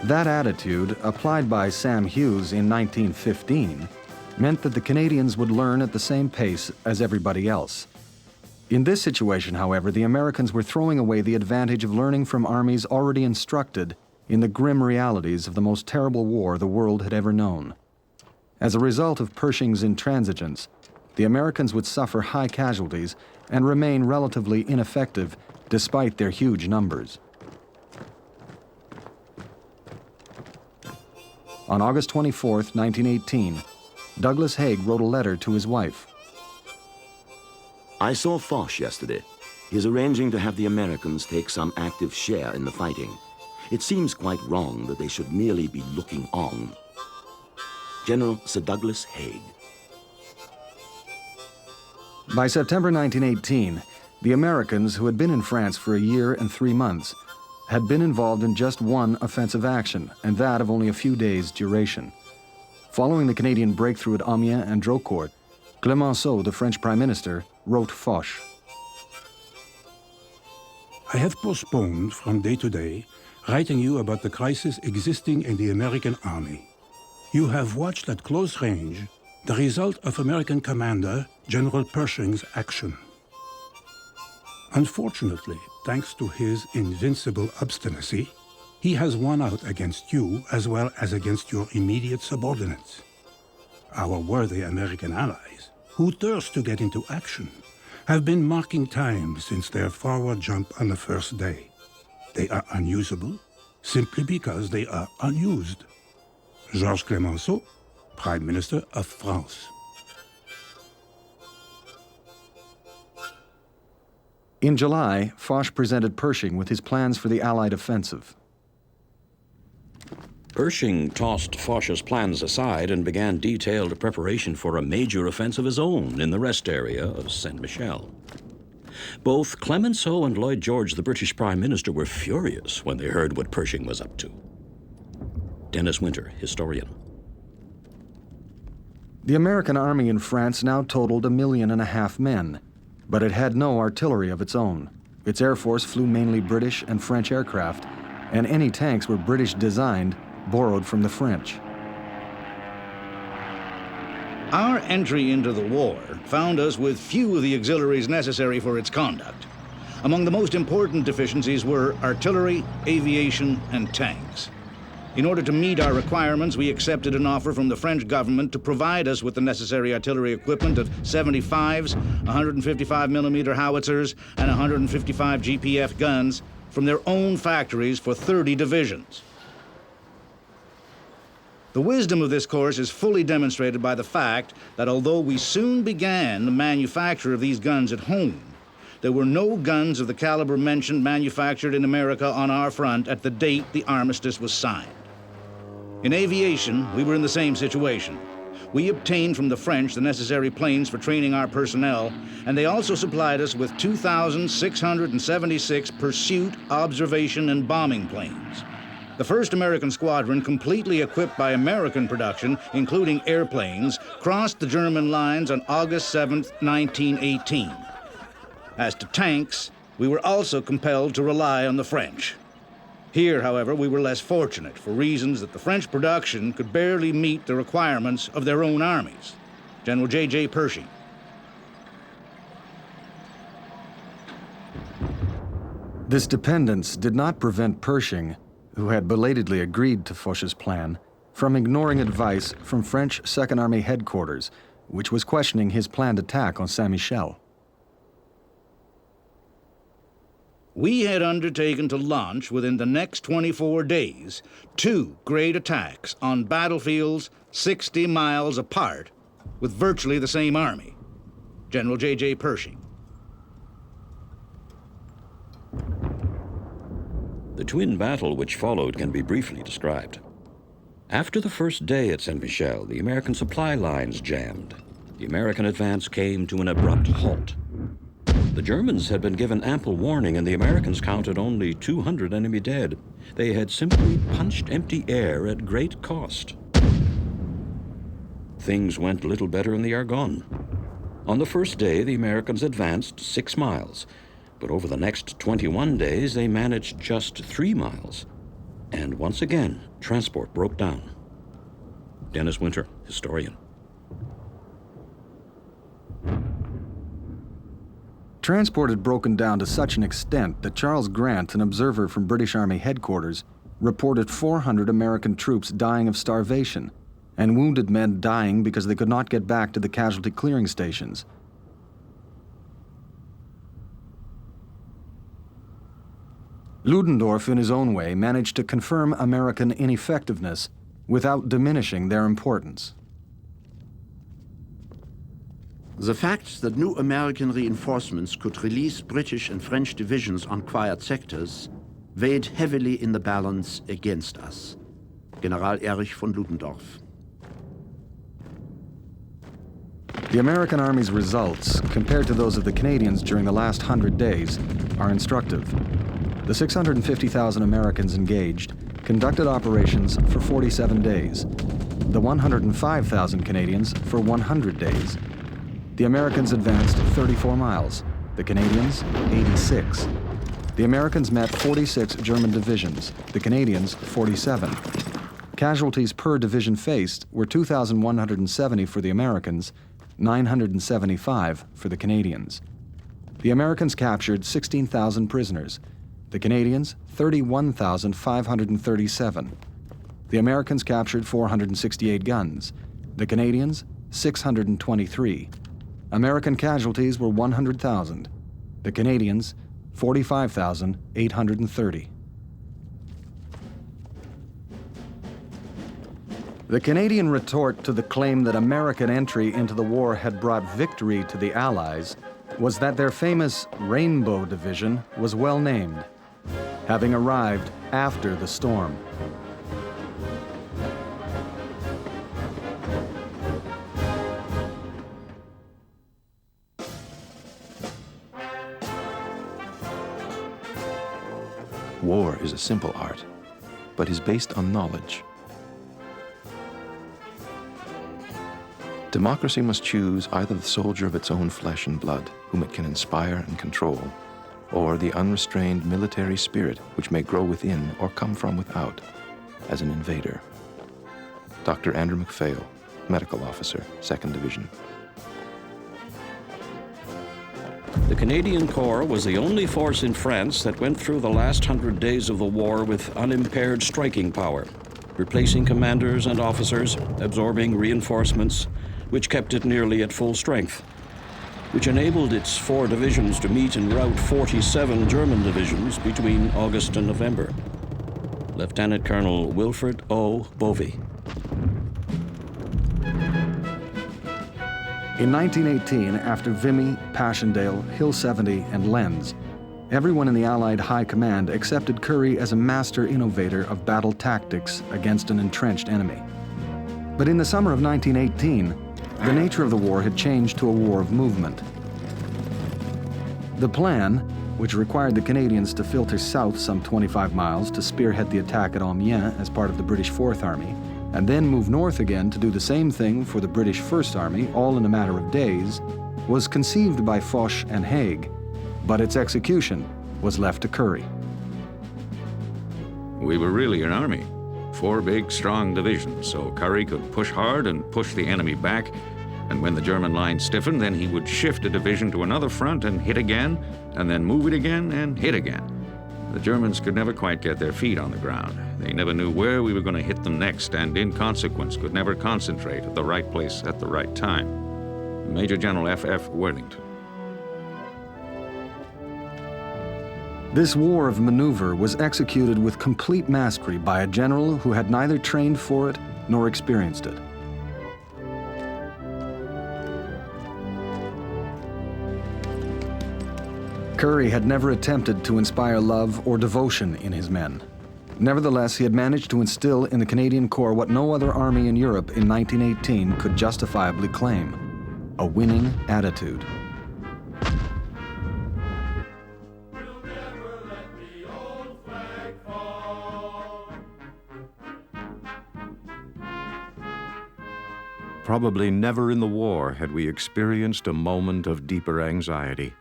That attitude, applied by Sam Hughes in 1915, meant that the Canadians would learn at the same pace as everybody else. In this situation, however, the Americans were throwing away the advantage of learning from armies already instructed in the grim realities of the most terrible war the world had ever known. As a result of Pershing's intransigence, the Americans would suffer high casualties and remain relatively ineffective despite their huge numbers. On August 24, 1918, Douglas Haig wrote a letter to his wife. I saw Foch yesterday. He is arranging to have the Americans take some active share in the fighting. It seems quite wrong that they should merely be looking on. General Sir Douglas Haig. By September 1918, the Americans, who had been in France for a year and 3 months, had been involved in just one offensive action, and that of only a few days' duration. Following the Canadian breakthrough at Amiens and Drocourt, Clemenceau, the French Prime Minister, wrote Foch. I have postponed from day to day writing you about the crisis existing in the American Army. You have watched at close range the result of American Commander General Pershing's action. Unfortunately, thanks to his invincible obstinacy, he has won out against you as well as against your immediate subordinates. Our worthy American allies, who thirst to get into action, have been marking time since their forward jump on the first day. They are unusable simply because they are unused. Georges Clemenceau, Prime Minister of France. In July, Foch presented Pershing with his plans for the Allied offensive. Pershing tossed Foch's plans aside and began detailed preparation for a major offensive of his own in the rest area of Saint-Michel. Both Clemenceau and Lloyd George, the British Prime Minister, were furious when they heard what Pershing was up to. Dennis Winter, historian. The American army in France now totaled 1.5 million men, but it had no artillery of its own. Its air force flew mainly British and French aircraft, and any tanks were British-designed, borrowed from the French. Our entry into the war found us with few of the auxiliaries necessary for its conduct. Among the most important deficiencies were artillery, aviation, and tanks. In order to meet our requirements, we accepted an offer from the French government to provide us with the necessary artillery equipment of 75s, 155mm howitzers, and 155 GPF guns from their own factories for 30 divisions. The wisdom of this course is fully demonstrated by the fact that although we soon began the manufacture of these guns at home, there were no guns of the caliber mentioned manufactured in America on our front at the date the armistice was signed. In aviation, we were in the same situation. We obtained from the French the necessary planes for training our personnel, and they also supplied us with 2,676 pursuit, observation, and bombing planes. The first American squadron, completely equipped by American production, including airplanes, crossed the German lines on August 7, 1918. As to tanks, we were also compelled to rely on the French. Here, however, we were less fortunate for reasons that the French production could barely meet the requirements of their own armies. General J.J. Pershing. This dependence did not prevent Pershing, who had belatedly agreed to Foch's plan, from ignoring advice from French Second Army headquarters, which was questioning his planned attack on Saint-Michel. We had undertaken to launch within the next 24 days 2 great attacks on battlefields 60 miles apart with virtually the same army. General J.J. Pershing. The twin battle which followed can be briefly described. After the first day at Saint-Michel, the American supply lines jammed. The American advance came to an abrupt halt. The Germans had been given ample warning, and the Americans counted only 200 enemy dead. They had simply punched empty air at great cost. Things went little better in the Argonne. On the first day, the Americans advanced 6 miles, but over the next 21 days, they managed just 3 miles. And once again, transport broke down. Dennis Winter, historian. Transport had broken down to such an extent that Charles Grant, an observer from British Army headquarters, reported 400 American troops dying of starvation, and wounded men dying because they could not get back to the casualty clearing stations. Ludendorff, in his own way, managed to confirm American ineffectiveness without diminishing their importance. The fact that new American reinforcements could release British and French divisions on quiet sectors weighed heavily in the balance against us. General Erich von Ludendorff. The American Army's results, compared to those of the Canadians during the last 100 days, are instructive. The 650,000 Americans engaged conducted operations for 47 days, the 105,000 Canadians for 100 days. The Americans advanced 34 miles, the Canadians 86. The Americans met 46 German divisions, the Canadians 47. Casualties per division faced were 2,170 for the Americans, 975 for the Canadians. The Americans captured 16,000 prisoners, the Canadians 31,537. The Americans captured 468 guns, the Canadians 623. American casualties were 100,000, the Canadians 45,830. The Canadian retort to the claim that American entry into the war had brought victory to the Allies was that their famous Rainbow Division was well named, having arrived after the storm. War is a simple art, but is based on knowledge. Democracy must choose either the soldier of its own flesh and blood, whom it can inspire and control, or the unrestrained military spirit which may grow within or come from without, as an invader. Dr. Andrew MacPhail, Medical Officer, 2nd Division. The Canadian Corps was the only force in France that went through the last 100 days of the war with unimpaired striking power, replacing commanders and officers, absorbing reinforcements, which kept it nearly at full strength, which enabled its 4 divisions to meet and rout 47 German divisions between August and November. Lieutenant Colonel Wilfred O. Bovey. In 1918, after Vimy, Passchendaele, Hill 70, and Lens, everyone in the Allied High Command accepted Currie as a master innovator of battle tactics against an entrenched enemy. But in the summer of 1918, the nature of the war had changed to a war of movement. The plan, which required the Canadians to filter south some 25 miles to spearhead the attack at Amiens as part of the British Fourth Army, and then move north again to do the same thing for the British First Army, all in a matter of days, was conceived by Foch and Haig, but its execution was left to Currie. We were really an army. 4 big, strong divisions, so Currie could push hard and push the enemy back, and when the German line stiffened, then he would shift a division to another front and hit again, and then move it again and hit again. The Germans could never quite get their feet on the ground. They never knew where we were going to hit them next, and in consequence could never concentrate at the right place at the right time. Major General F.F. Worthington. This war of maneuver was executed with complete mastery by a general who had neither trained for it nor experienced it. Currie had never attempted to inspire love or devotion in his men. Nevertheless, he had managed to instill in the Canadian Corps what no other army in Europe in 1918 could justifiably claim: a winning attitude. Probably never in the war had we experienced a moment of deeper anxiety.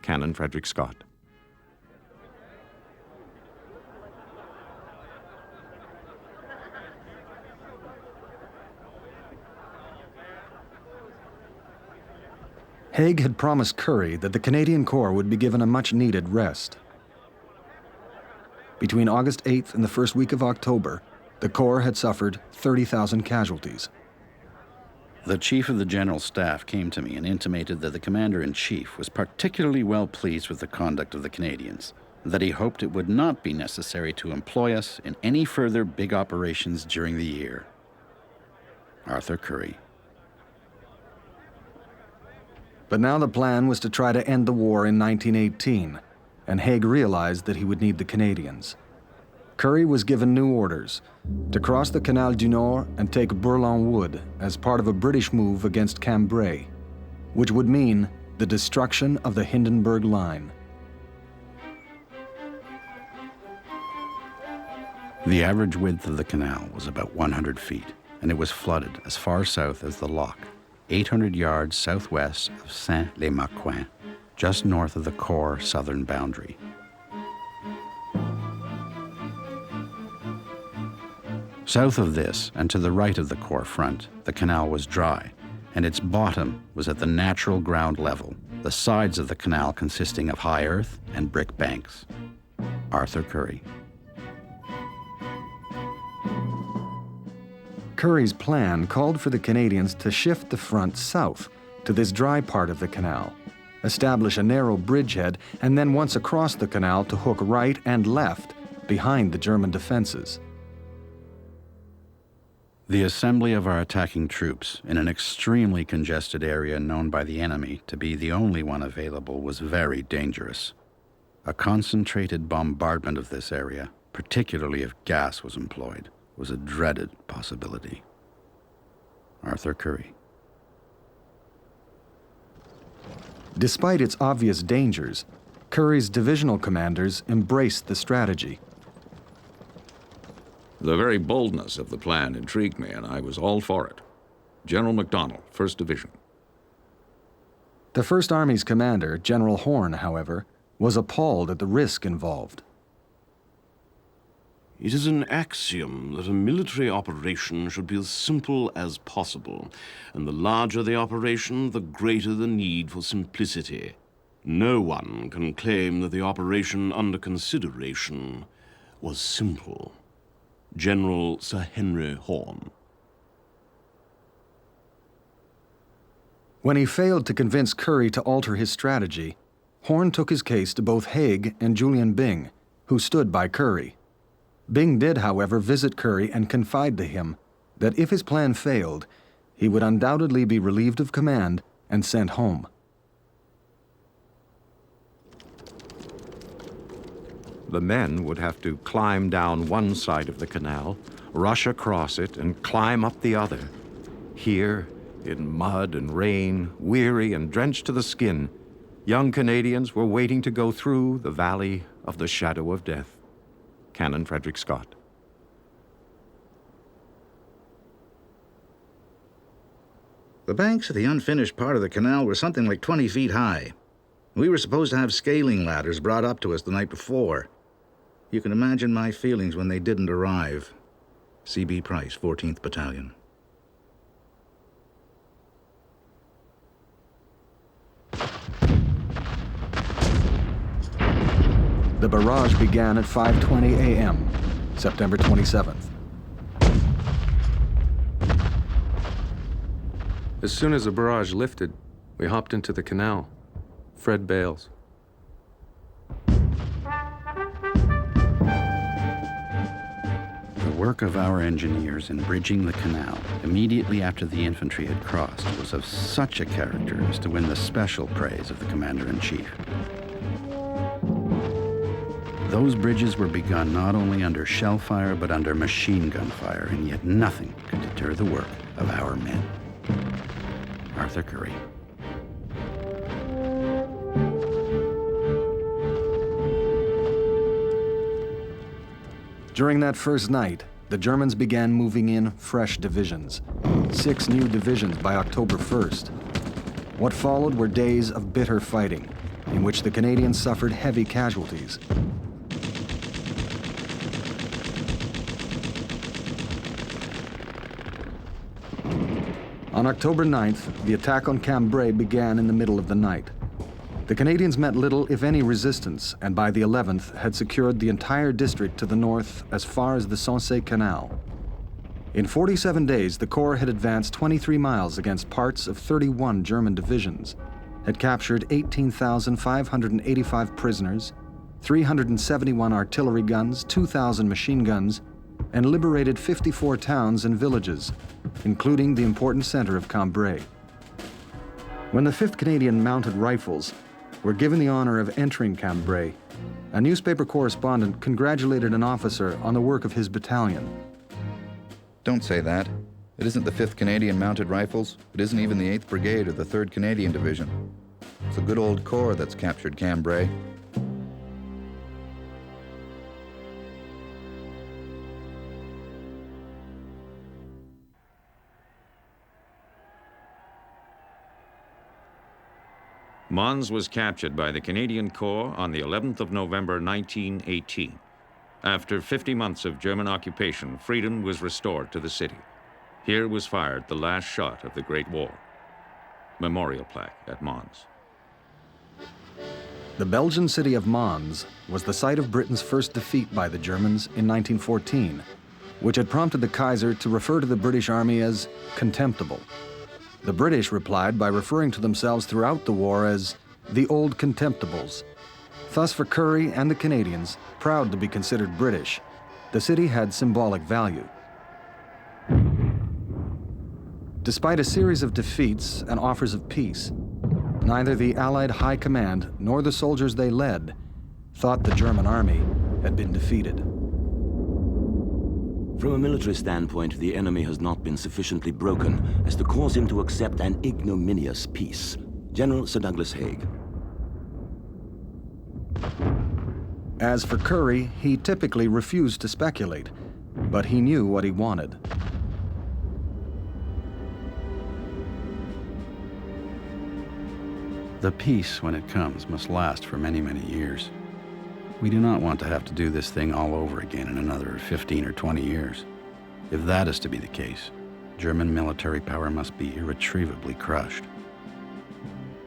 Canon Frederick Scott. Haig had promised Currie that the Canadian Corps would be given a much-needed rest. Between August 8th and the first week of October, the Corps had suffered 30,000 casualties. The Chief of the General Staff came to me and intimated that the Commander-in-Chief was particularly well pleased with the conduct of the Canadians, and that he hoped it would not be necessary to employ us in any further big operations during the year. Arthur Currie. But now the plan was to try to end the war in 1918, and Haig realized that he would need the Canadians. Currie was given new orders: to cross the Canal du Nord and take Bourlon Wood as part of a British move against Cambrai, which would mean the destruction of the Hindenburg Line. The average width of the canal was about 100 feet, and it was flooded as far south as the lock, 800 yards southwest of Saint-Les-Maquins, just north of the Corps' southern boundary. South of this, and to the right of the Corps front, the canal was dry, and its bottom was at the natural ground level, the sides of the canal consisting of high earth and brick banks. Arthur Currie. Currie's plan called for the Canadians to shift the front south to this dry part of the canal, establish a narrow bridgehead, and then once across the canal to hook right and left behind the German defenses. The assembly of our attacking troops in an extremely congested area known by the enemy to be the only one available was very dangerous. A concentrated bombardment of this area, particularly if gas was employed, was a dreaded possibility. Arthur Currie. Despite its obvious dangers, Currie's divisional commanders embraced the strategy. The very boldness of the plan intrigued me, and I was all for it. General MacDonald, 1st Division. The First Army's commander, General Horn, however, was appalled at the risk involved. It is an axiom that a military operation should be as simple as possible, and the larger the operation, the greater the need for simplicity. No one can claim that the operation under consideration was simple. General Sir Henry Horn. When he failed to convince Currie to alter his strategy, Horn took his case to both Haig and Julian Byng, who stood by Currie. Byng did, however, visit Currie and confide to him that if his plan failed, he would undoubtedly be relieved of command and sent home. The men would have to climb down one side of the canal, rush across it, and climb up the other. Here, in mud and rain, weary and drenched to the skin, young Canadians were waiting to go through the valley of the shadow of death. Canon Frederick Scott. The banks of the unfinished part of the canal were something like 20 feet high. We were supposed to have scaling ladders brought up to us the night before. You can imagine my feelings when they didn't arrive. C.B. Price, 14th Battalion. The barrage began at 5:20 a.m., September 27th. As soon as the barrage lifted, we hopped into the canal. Fred Bales. The work of our engineers in bridging the canal immediately after the infantry had crossed was of such a character as to win the special praise of the Commander-in-Chief. Those bridges were begun not only under shell fire but under machine gun fire, and yet nothing could deter the work of our men. Arthur Currie. During that first night, the Germans began moving in fresh divisions. 6 new divisions by October 1st. What followed were days of bitter fighting, in which the Canadians suffered heavy casualties. On October 9th, the attack on Cambrai began in the middle of the night. The Canadians met little, if any, resistance, and by the 11th had secured the entire district to the north as far as the Sensee Canal. In 47 days, the Corps had advanced 23 miles against parts of 31 German divisions, had captured 18,585 prisoners, 371 artillery guns, 2,000 machine guns, and liberated 54 towns and villages, including the important center of Cambrai. When the 5th Canadian Mounted Rifles were given the honor of entering Cambrai, a newspaper correspondent congratulated an officer on the work of his battalion. Don't say that. It isn't the 5th Canadian Mounted Rifles. It isn't even the 8th Brigade or the 3rd Canadian Division. It's the good old Corps that's captured Cambrai. Mons was captured by the Canadian Corps on the 11th of November 1918. After 50 months of German occupation, freedom was restored to the city. Here was fired the last shot of the Great War. Memorial plaque at Mons. The Belgian city of Mons was the site of Britain's first defeat by the Germans in 1914, which had prompted the Kaiser to refer to the British Army as contemptible. The British replied by referring to themselves throughout the war as the Old Contemptibles. Thus, for Currie and the Canadians, proud to be considered British, the city had symbolic value. Despite a series of defeats and offers of peace, neither the Allied High Command nor the soldiers they led thought the German army had been defeated. From a military standpoint, the enemy has not been sufficiently broken as to cause him to accept an ignominious peace. General Sir Douglas Haig. As for Currie, he typically refused to speculate, but he knew what he wanted. The peace, when it comes, must last for many, many years. We do not want to have to do this thing all over again in another 15 or 20 years. If that is to be the case, German military power must be irretrievably crushed.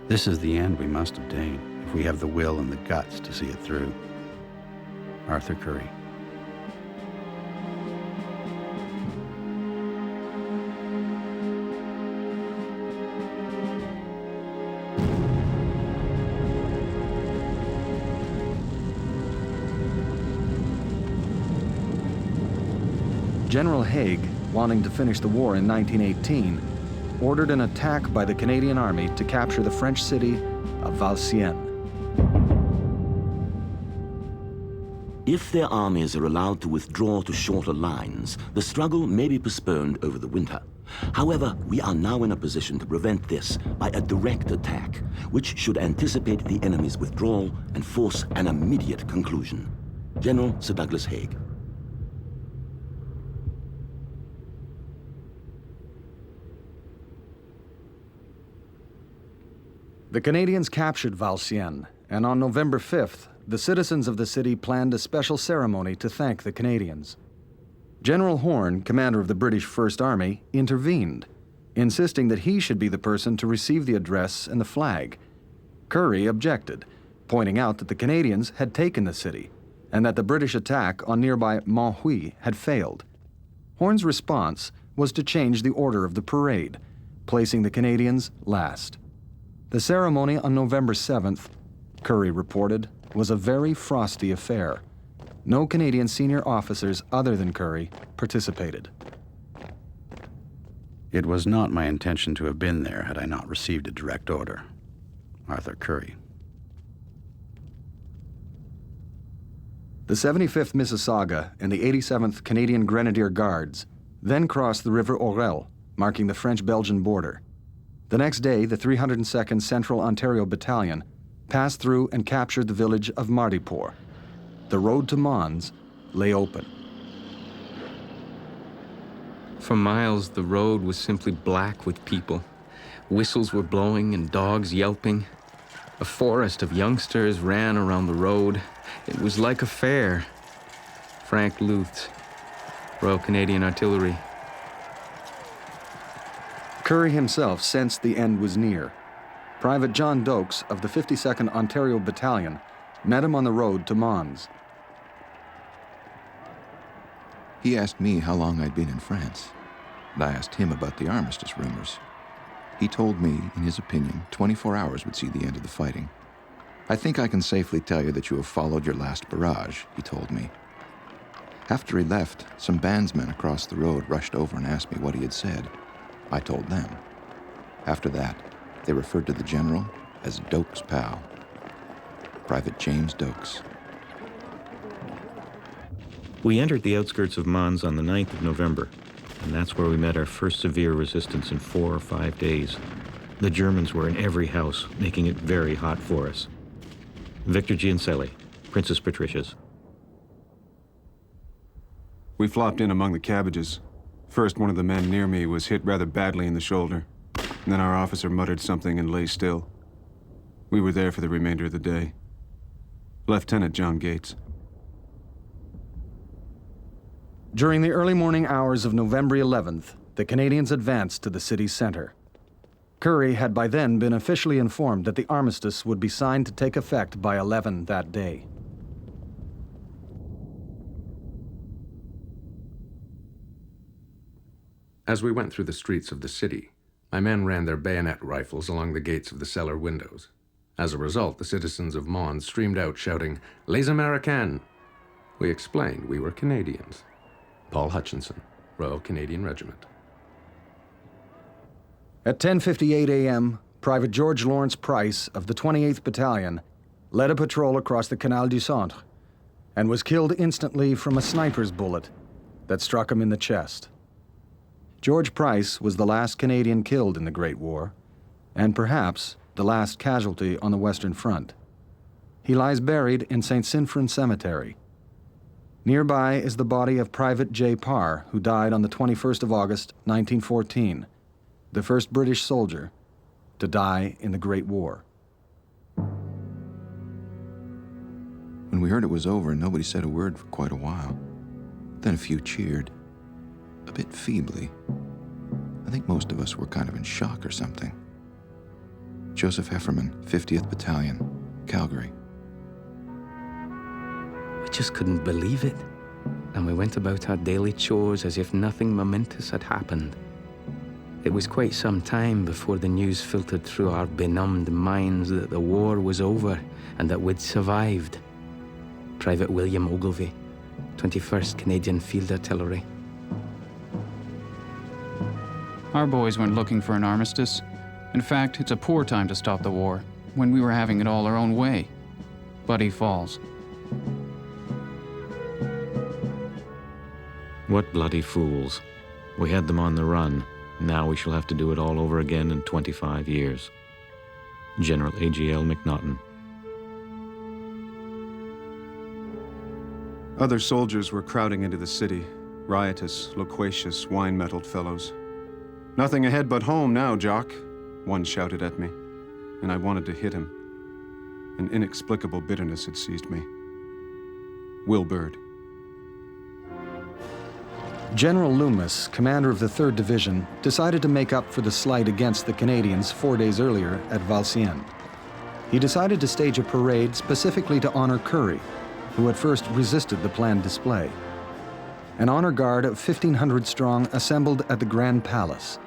This is the end we must obtain if we have the will and the guts to see it through. Arthur Currie. General Haig, wanting to finish the war in 1918, ordered an attack by the Canadian Army to capture the French city of Valenciennes. If their armies are allowed to withdraw to shorter lines, the struggle may be postponed over the winter. However, we are now in a position to prevent this by a direct attack, which should anticipate the enemy's withdrawal and force an immediate conclusion. General Sir Douglas Haig. The Canadians captured Valenciennes, and on November 5th, the citizens of the city planned a special ceremony to thank the Canadians. General Horne, commander of the British First Army, intervened, insisting that he should be the person to receive the address and the flag. Currie objected, pointing out that the Canadians had taken the city and that the British attack on nearby Monthuy had failed. Horne's response was to change the order of the parade, placing the Canadians last. The ceremony on November 7th, Currie reported, was a very frosty affair. No Canadian senior officers other than Currie participated. It was not my intention to have been there had I not received a direct order. Arthur Currie. The 75th Mississauga and the 87th Canadian Grenadier Guards then crossed the River Orel, marking the French-Belgian border. The next day, the 302nd Central Ontario Battalion passed through and captured the village of Martyport. The road to Mons lay open. For miles, the road was simply black with people. Whistles were blowing and dogs yelping. A forest of youngsters ran around the road. It was like a fair. Frank Luth, Royal Canadian Artillery. Currie himself sensed the end was near. Private John Dokes of the 52nd Ontario Battalion met him on the road to Mons. He asked me how long I'd been in France, and I asked him about the armistice rumors. He told me, in his opinion, 24 hours would see the end of the fighting. I think I can safely tell you that you have followed your last barrage, he told me. After he left, some bandsmen across the road rushed over and asked me what he had said. I told them. After that, they referred to the general as Dokes' pal, Private James Dokes. We entered the outskirts of Mons on the 9th of November, and that's where we met our first severe resistance in 4 or 5 days. The Germans were in every house, making it very hot for us. Victor Giancelli, Princess Patricia's. We flopped in among the cabbages. First, one of the men near me was hit rather badly in the shoulder. And then our officer muttered something and lay still. We were there for the remainder of the day. Lieutenant John Gates. During the early morning hours of November 11th, the Canadians advanced to the city's center. Currie had by then been officially informed that the armistice would be signed to take effect by 11 that day. As we went through the streets of the city, my men ran their bayonet rifles along the gates of the cellar windows. As a result, the citizens of Mons streamed out shouting, "Les Américains!" We explained we were Canadians. Paul Hutchinson, Royal Canadian Regiment. At 10:58 a.m., Private George Lawrence Price of the 28th Battalion led a patrol across the Canal du Centre and was killed instantly from a sniper's bullet that struck him in the chest. George Price was the last Canadian killed in the Great War, and perhaps the last casualty on the Western Front. He lies buried in St. Sinfran Cemetery. Nearby is the body of Private J. Parr, who died on the 21st of August, 1914, the first British soldier to die in the Great War. When we heard it was over, nobody said a word for quite a while. Then a few cheered, a bit feebly. I think most of us were kind of in shock or something. Joseph Hefferman, 50th Battalion, Calgary. We just couldn't believe it. And we went about our daily chores as if nothing momentous had happened. It was quite some time before the news filtered through our benumbed minds that the war was over and that we'd survived. Private William Ogilvie, 21st Canadian Field Artillery. Our boys weren't looking for an armistice. In fact, it's a poor time to stop the war, when we were having it all our own way. Buddy falls. What bloody fools. We had them on the run. Now we shall have to do it all over again in 25 years. General A.G.L. MacNaughton. Other soldiers were crowding into the city, riotous, loquacious, wine-mettled fellows. "Nothing ahead but home now, Jock," one shouted at me, and I wanted to hit him. An inexplicable bitterness had seized me. Will Byrd. General Loomis, commander of the 3rd Division, decided to make up for the slight against the Canadians 4 days earlier at Valenciennes. He decided to stage a parade specifically to honor Currie, who at first resisted the planned display. An honor guard of 1,500 strong assembled at the Grand Palace.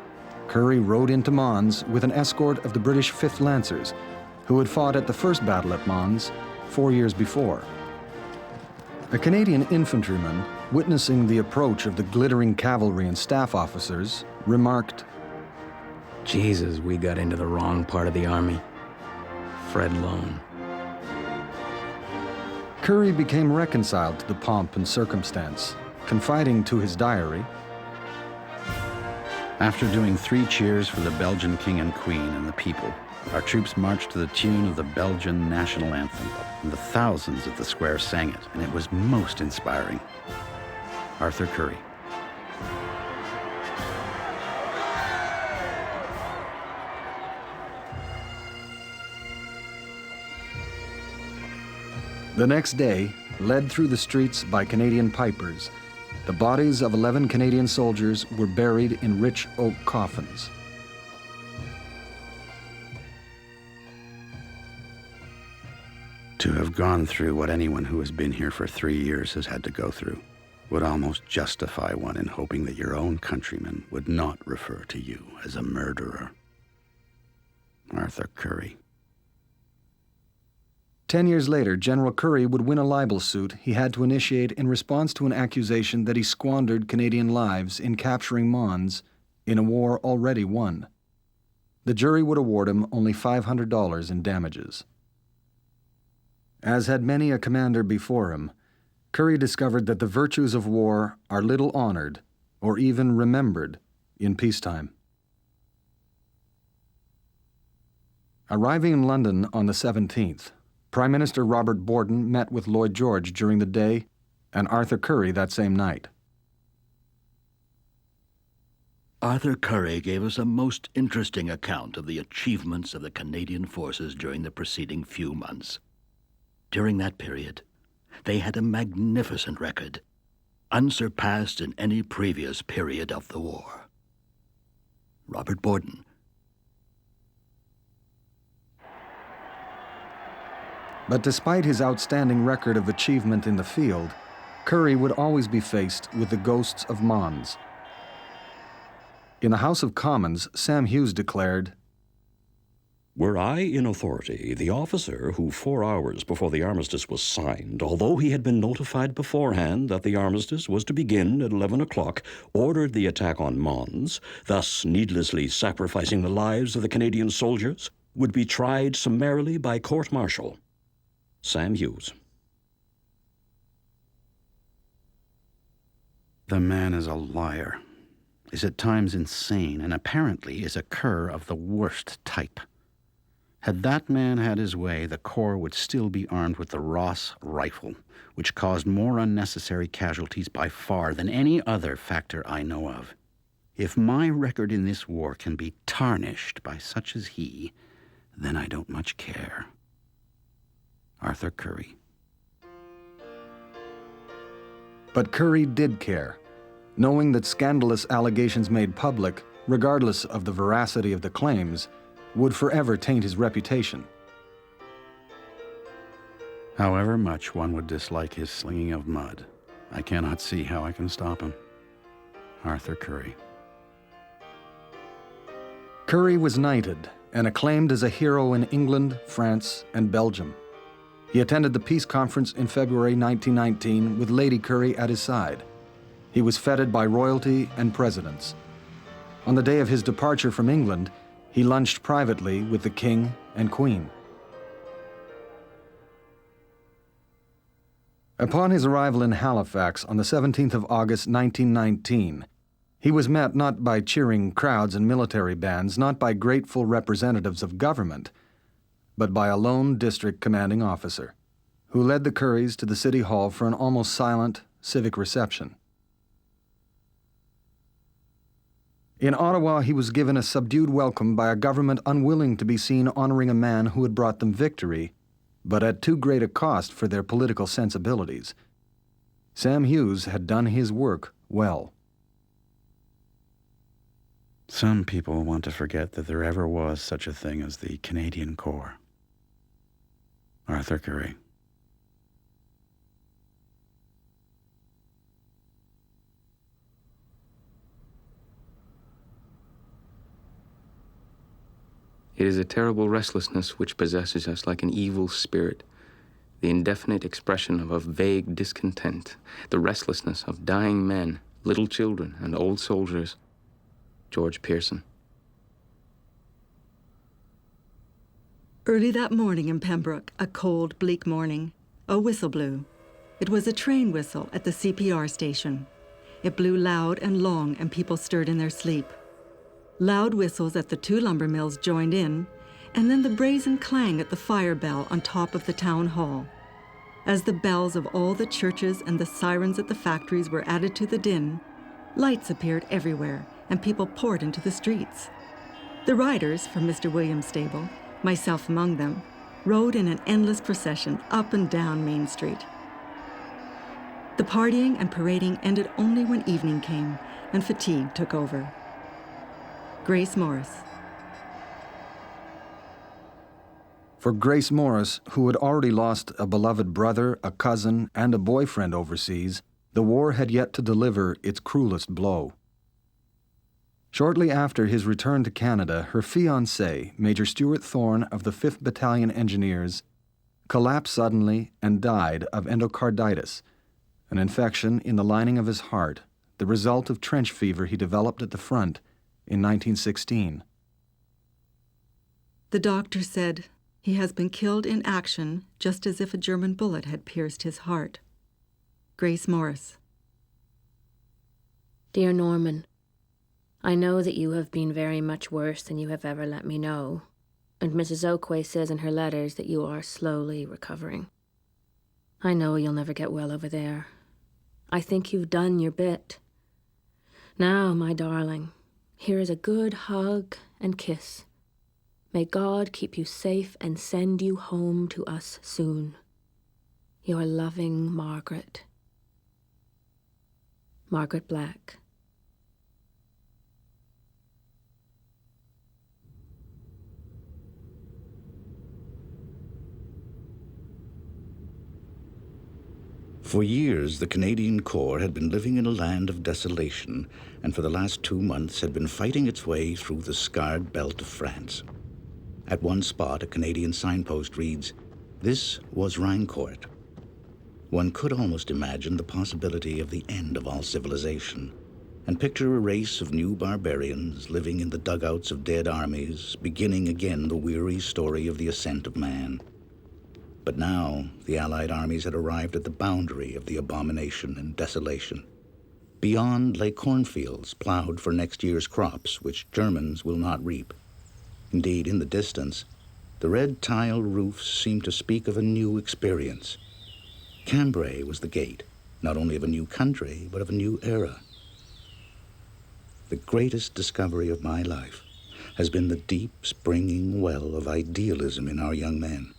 Currie rode into Mons with an escort of the British 5th Lancers, who had fought at the first battle at Mons 4 years before. A Canadian infantryman, witnessing the approach of the glittering cavalry and staff officers, remarked, Jesus, we got into the wrong part of the army. Fred Lone. Currie became reconciled to the pomp and circumstance, confiding to his diary, After doing 3 cheers for the Belgian king and queen and the people, our troops marched to the tune of the Belgian national anthem, and the thousands at the square sang it, and it was most inspiring. Arthur Currie. The next day, led through the streets by Canadian pipers, the bodies of 11 Canadian soldiers were buried in rich oak coffins. To have gone through what anyone who has been here for 3 years has had to go through would almost justify one in hoping that your own countrymen would not refer to you as a murderer. Arthur Currie. 10 years later, General Currie would win a libel suit he had to initiate in response to an accusation that he squandered Canadian lives in capturing Mons in a war already won. The jury would award him only $500 in damages. As had many a commander before him, Currie discovered that the virtues of war are little honored or even remembered in peacetime. Arriving in London on the 17th, Prime Minister Robert Borden met with Lloyd George during the day and Arthur Currie that same night. Arthur Currie gave us a most interesting account of the achievements of the Canadian forces during the preceding few months. During that period, they had a magnificent record, unsurpassed in any previous period of the war. Robert Borden. But despite his outstanding record of achievement in the field, Currie would always be faced with the ghosts of Mons. In the House of Commons, Sam Hughes declared, "Were I in authority, the officer who 4 hours before the armistice was signed, although he had been notified beforehand that the armistice was to begin at 11 o'clock, ordered the attack on Mons, thus needlessly sacrificing the lives of the Canadian soldiers, would be tried summarily by court-martial." Sam Hughes. The man is a liar, is at times insane, and apparently is a cur of the worst type. Had that man had his way, the Corps would still be armed with the Ross rifle, which caused more unnecessary casualties by far than any other factor I know of. If my record in this war can be tarnished by such as he, then I don't much care. Arthur Currie. But Currie did care, knowing that scandalous allegations made public, regardless of the veracity of the claims, would forever taint his reputation. However much one would dislike his slinging of mud, I cannot see how I can stop him. Arthur Currie. Currie was knighted and acclaimed as a hero in England, France, and Belgium. He attended the peace conference in February 1919 with Lady Currie at his side. He was feted by royalty and presidents. On the day of his departure from England, he lunched privately with the King and Queen. Upon his arrival in Halifax on the 17th of August 1919, he was met not by cheering crowds and military bands, not by grateful representatives of government, but by a lone district commanding officer, who led the Curries to the City Hall for an almost silent civic reception. In Ottawa, he was given a subdued welcome by a government unwilling to be seen honoring a man who had brought them victory, but at too great a cost for their political sensibilities. Sam Hughes had done his work well. Some people want to forget that there ever was such a thing as the Canadian Corps. Arthur Currie. It is a terrible restlessness which possesses us like an evil spirit, the indefinite expression of a vague discontent, the restlessness of dying men, little children, and old soldiers. George Pearson. Early that morning in Pembroke, a cold, bleak morning, a whistle blew. It was a train whistle at the CPR station. It blew loud and long, and people stirred in their sleep. Loud whistles at the 2 lumber mills joined in, and then the brazen clang at the fire bell on top of the town hall. As the bells of all the churches and the sirens at the factories were added to the din, lights appeared everywhere, and people poured into the streets. The riders from Mr. Williams' stable, myself among them, rode in an endless procession up and down Main Street. The partying and parading ended only when evening came and fatigue took over. Grace Morris. For Grace Morris, who had already lost a beloved brother, a cousin, and a boyfriend overseas, the war had yet to deliver its cruelest blow. Shortly after his return to Canada, her fiancé, Major Stuart Thorne of the 5th Battalion Engineers, collapsed suddenly and died of endocarditis, an infection in the lining of his heart, the result of trench fever he developed at the front in 1916. The doctor said, "He has been killed in action, just as if a German bullet had pierced his heart." Grace Morris. Dear Norman, I know that you have been very much worse than you have ever let me know, and Mrs. Oakway says in her letters that you are slowly recovering. I know you'll never get well over there. I think you've done your bit. Now, my darling, here is a good hug and kiss. May God keep you safe and send you home to us soon. Your loving Margaret. Margaret Black. For years, the Canadian Corps had been living in a land of desolation, and for the last 2 months had been fighting its way through the scarred belt of France. At one spot, a Canadian signpost reads, "This was Rheincourt." One could almost imagine the possibility of the end of all civilization, and picture a race of new barbarians living in the dugouts of dead armies, beginning again the weary story of the ascent of man. But now, the Allied armies had arrived at the boundary of the abomination and desolation. Beyond lay cornfields plowed for next year's crops, which Germans will not reap. Indeed, in the distance, the red tile roofs seemed to speak of a new experience. Cambrai was the gate, not only of a new country, but of a new era. The greatest discovery of my life has been the deep springing well of idealism in our young men.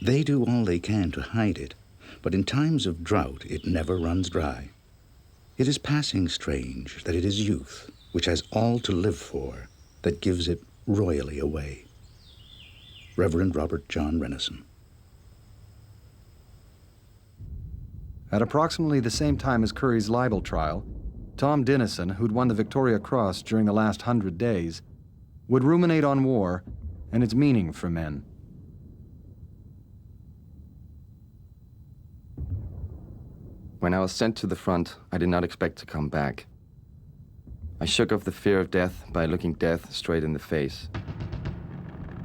They do all they can to hide it, but in times of drought it never runs dry. It is passing strange that it is youth, which has all to live for, that gives it royally away. Reverend Robert John Renison. At approximately the same time as Currie's libel trial, Tom Dennison, who'd won the Victoria Cross during the last 100 days, would ruminate on war and its meaning for men. When I was sent to the front, I did not expect to come back. I shook off the fear of death by looking death straight in the face.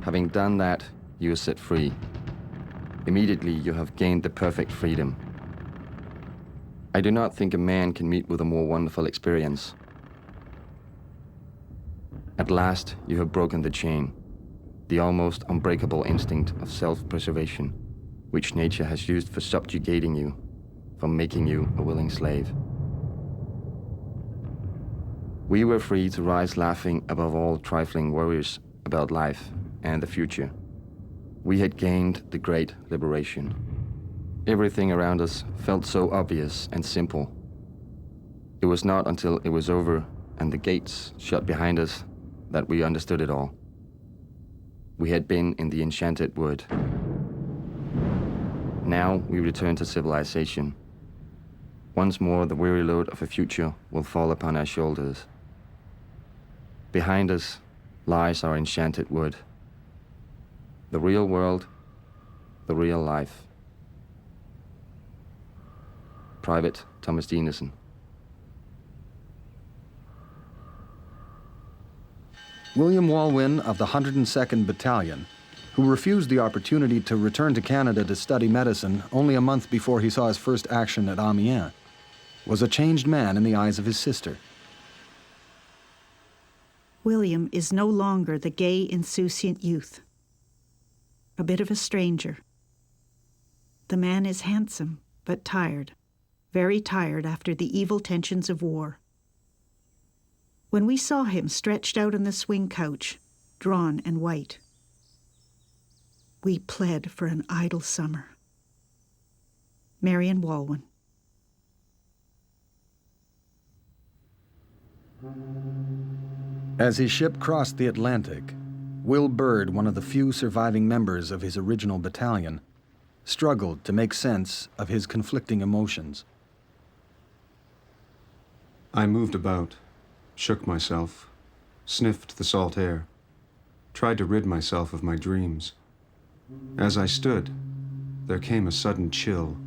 Having done that, you are set free. Immediately, you have gained the perfect freedom. I do not think a man can meet with a more wonderful experience. At last, you have broken the chain, the almost unbreakable instinct of self-preservation, which nature has used for subjugating you, for making you a willing slave. We were free to rise laughing above all trifling worries about life and the future. We had gained the great liberation. Everything around us felt so obvious and simple. It was not until it was over and the gates shut behind us that we understood it all. We had been in the enchanted wood. Now we return to civilization. Once more, the weary load of a future will fall upon our shoulders. Behind us lies our enchanted wood. The real world, the real life. Private Thomas Dinesen. William Walwyn of the 102nd Battalion, who refused the opportunity to return to Canada to study medicine only a month before he saw his first action at Amiens, was a changed man in the eyes of his sister. William is no longer the gay, insouciant youth. A bit of a stranger. The man is handsome, but tired, very tired after the evil tensions of war. When we saw him stretched out on the swing couch, drawn and white, we pled for an idle summer. Marion Walwyn. As his ship crossed the Atlantic, Will Bird, one of the few surviving members of his original battalion, struggled to make sense of his conflicting emotions. I moved about, shook myself, sniffed the salt air, tried to rid myself of my dreams. As I stood, there came a sudden chill.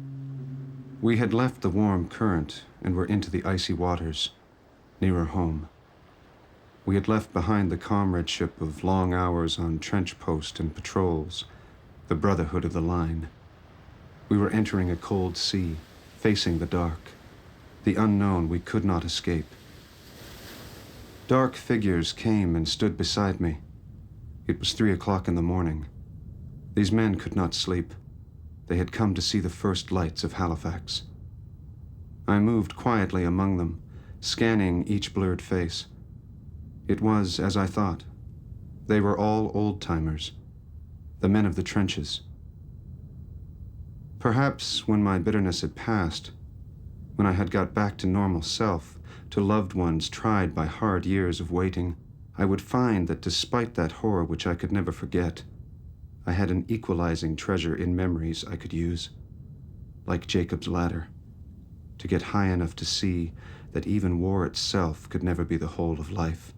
We had left the warm current and were into the icy waters, nearer home. We had left behind the comradeship of long hours on trench post and patrols, the brotherhood of the line. We were entering a cold sea, facing the dark, the unknown we could not escape. Dark figures came and stood beside me. It was 3 o'clock in the morning. These men could not sleep. They had come to see the first lights of Halifax. I moved quietly among them, scanning each blurred face. It was as I thought. They were all old-timers, the men of the trenches. Perhaps when my bitterness had passed, when I had got back to normal self, to loved ones tried by hard years of waiting, I would find that despite that horror which I could never forget, I had an equalizing treasure in memories I could use, like Jacob's ladder, to get high enough to see that even war itself could never be the whole of life.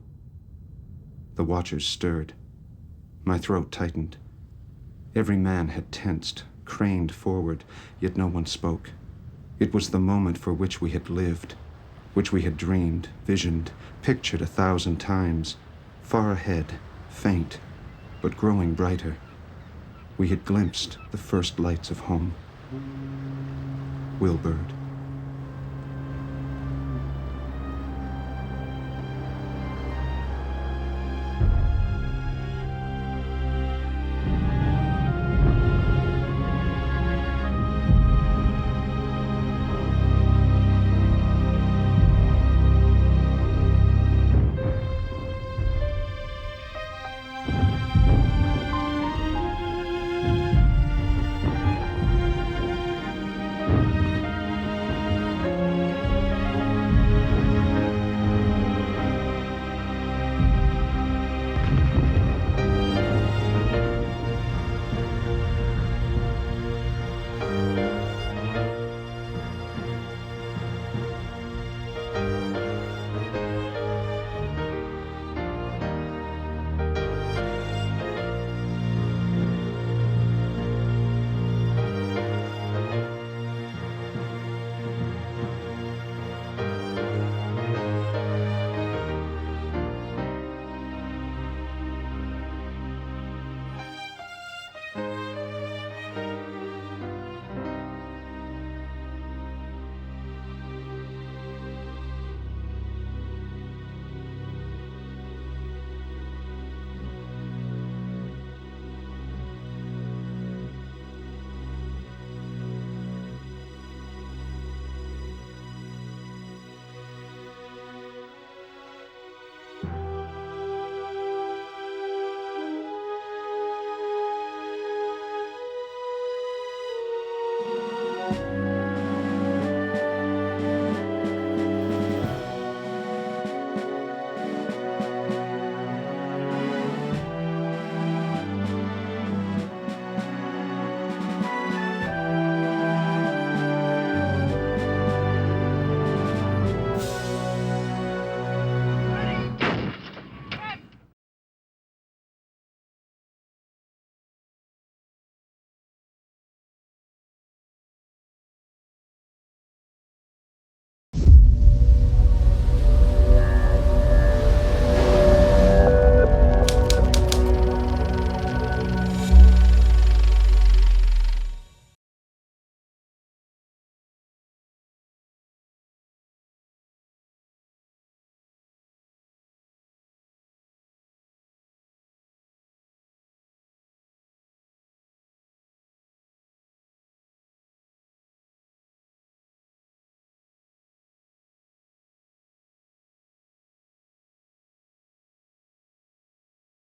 The watchers stirred. My throat tightened. Every man had tensed, craned forward, yet no one spoke. It was the moment for which we had lived, which we had dreamed, visioned, pictured 1,000 times, far ahead, faint, but growing brighter. We had glimpsed the first lights of home. Will Bird.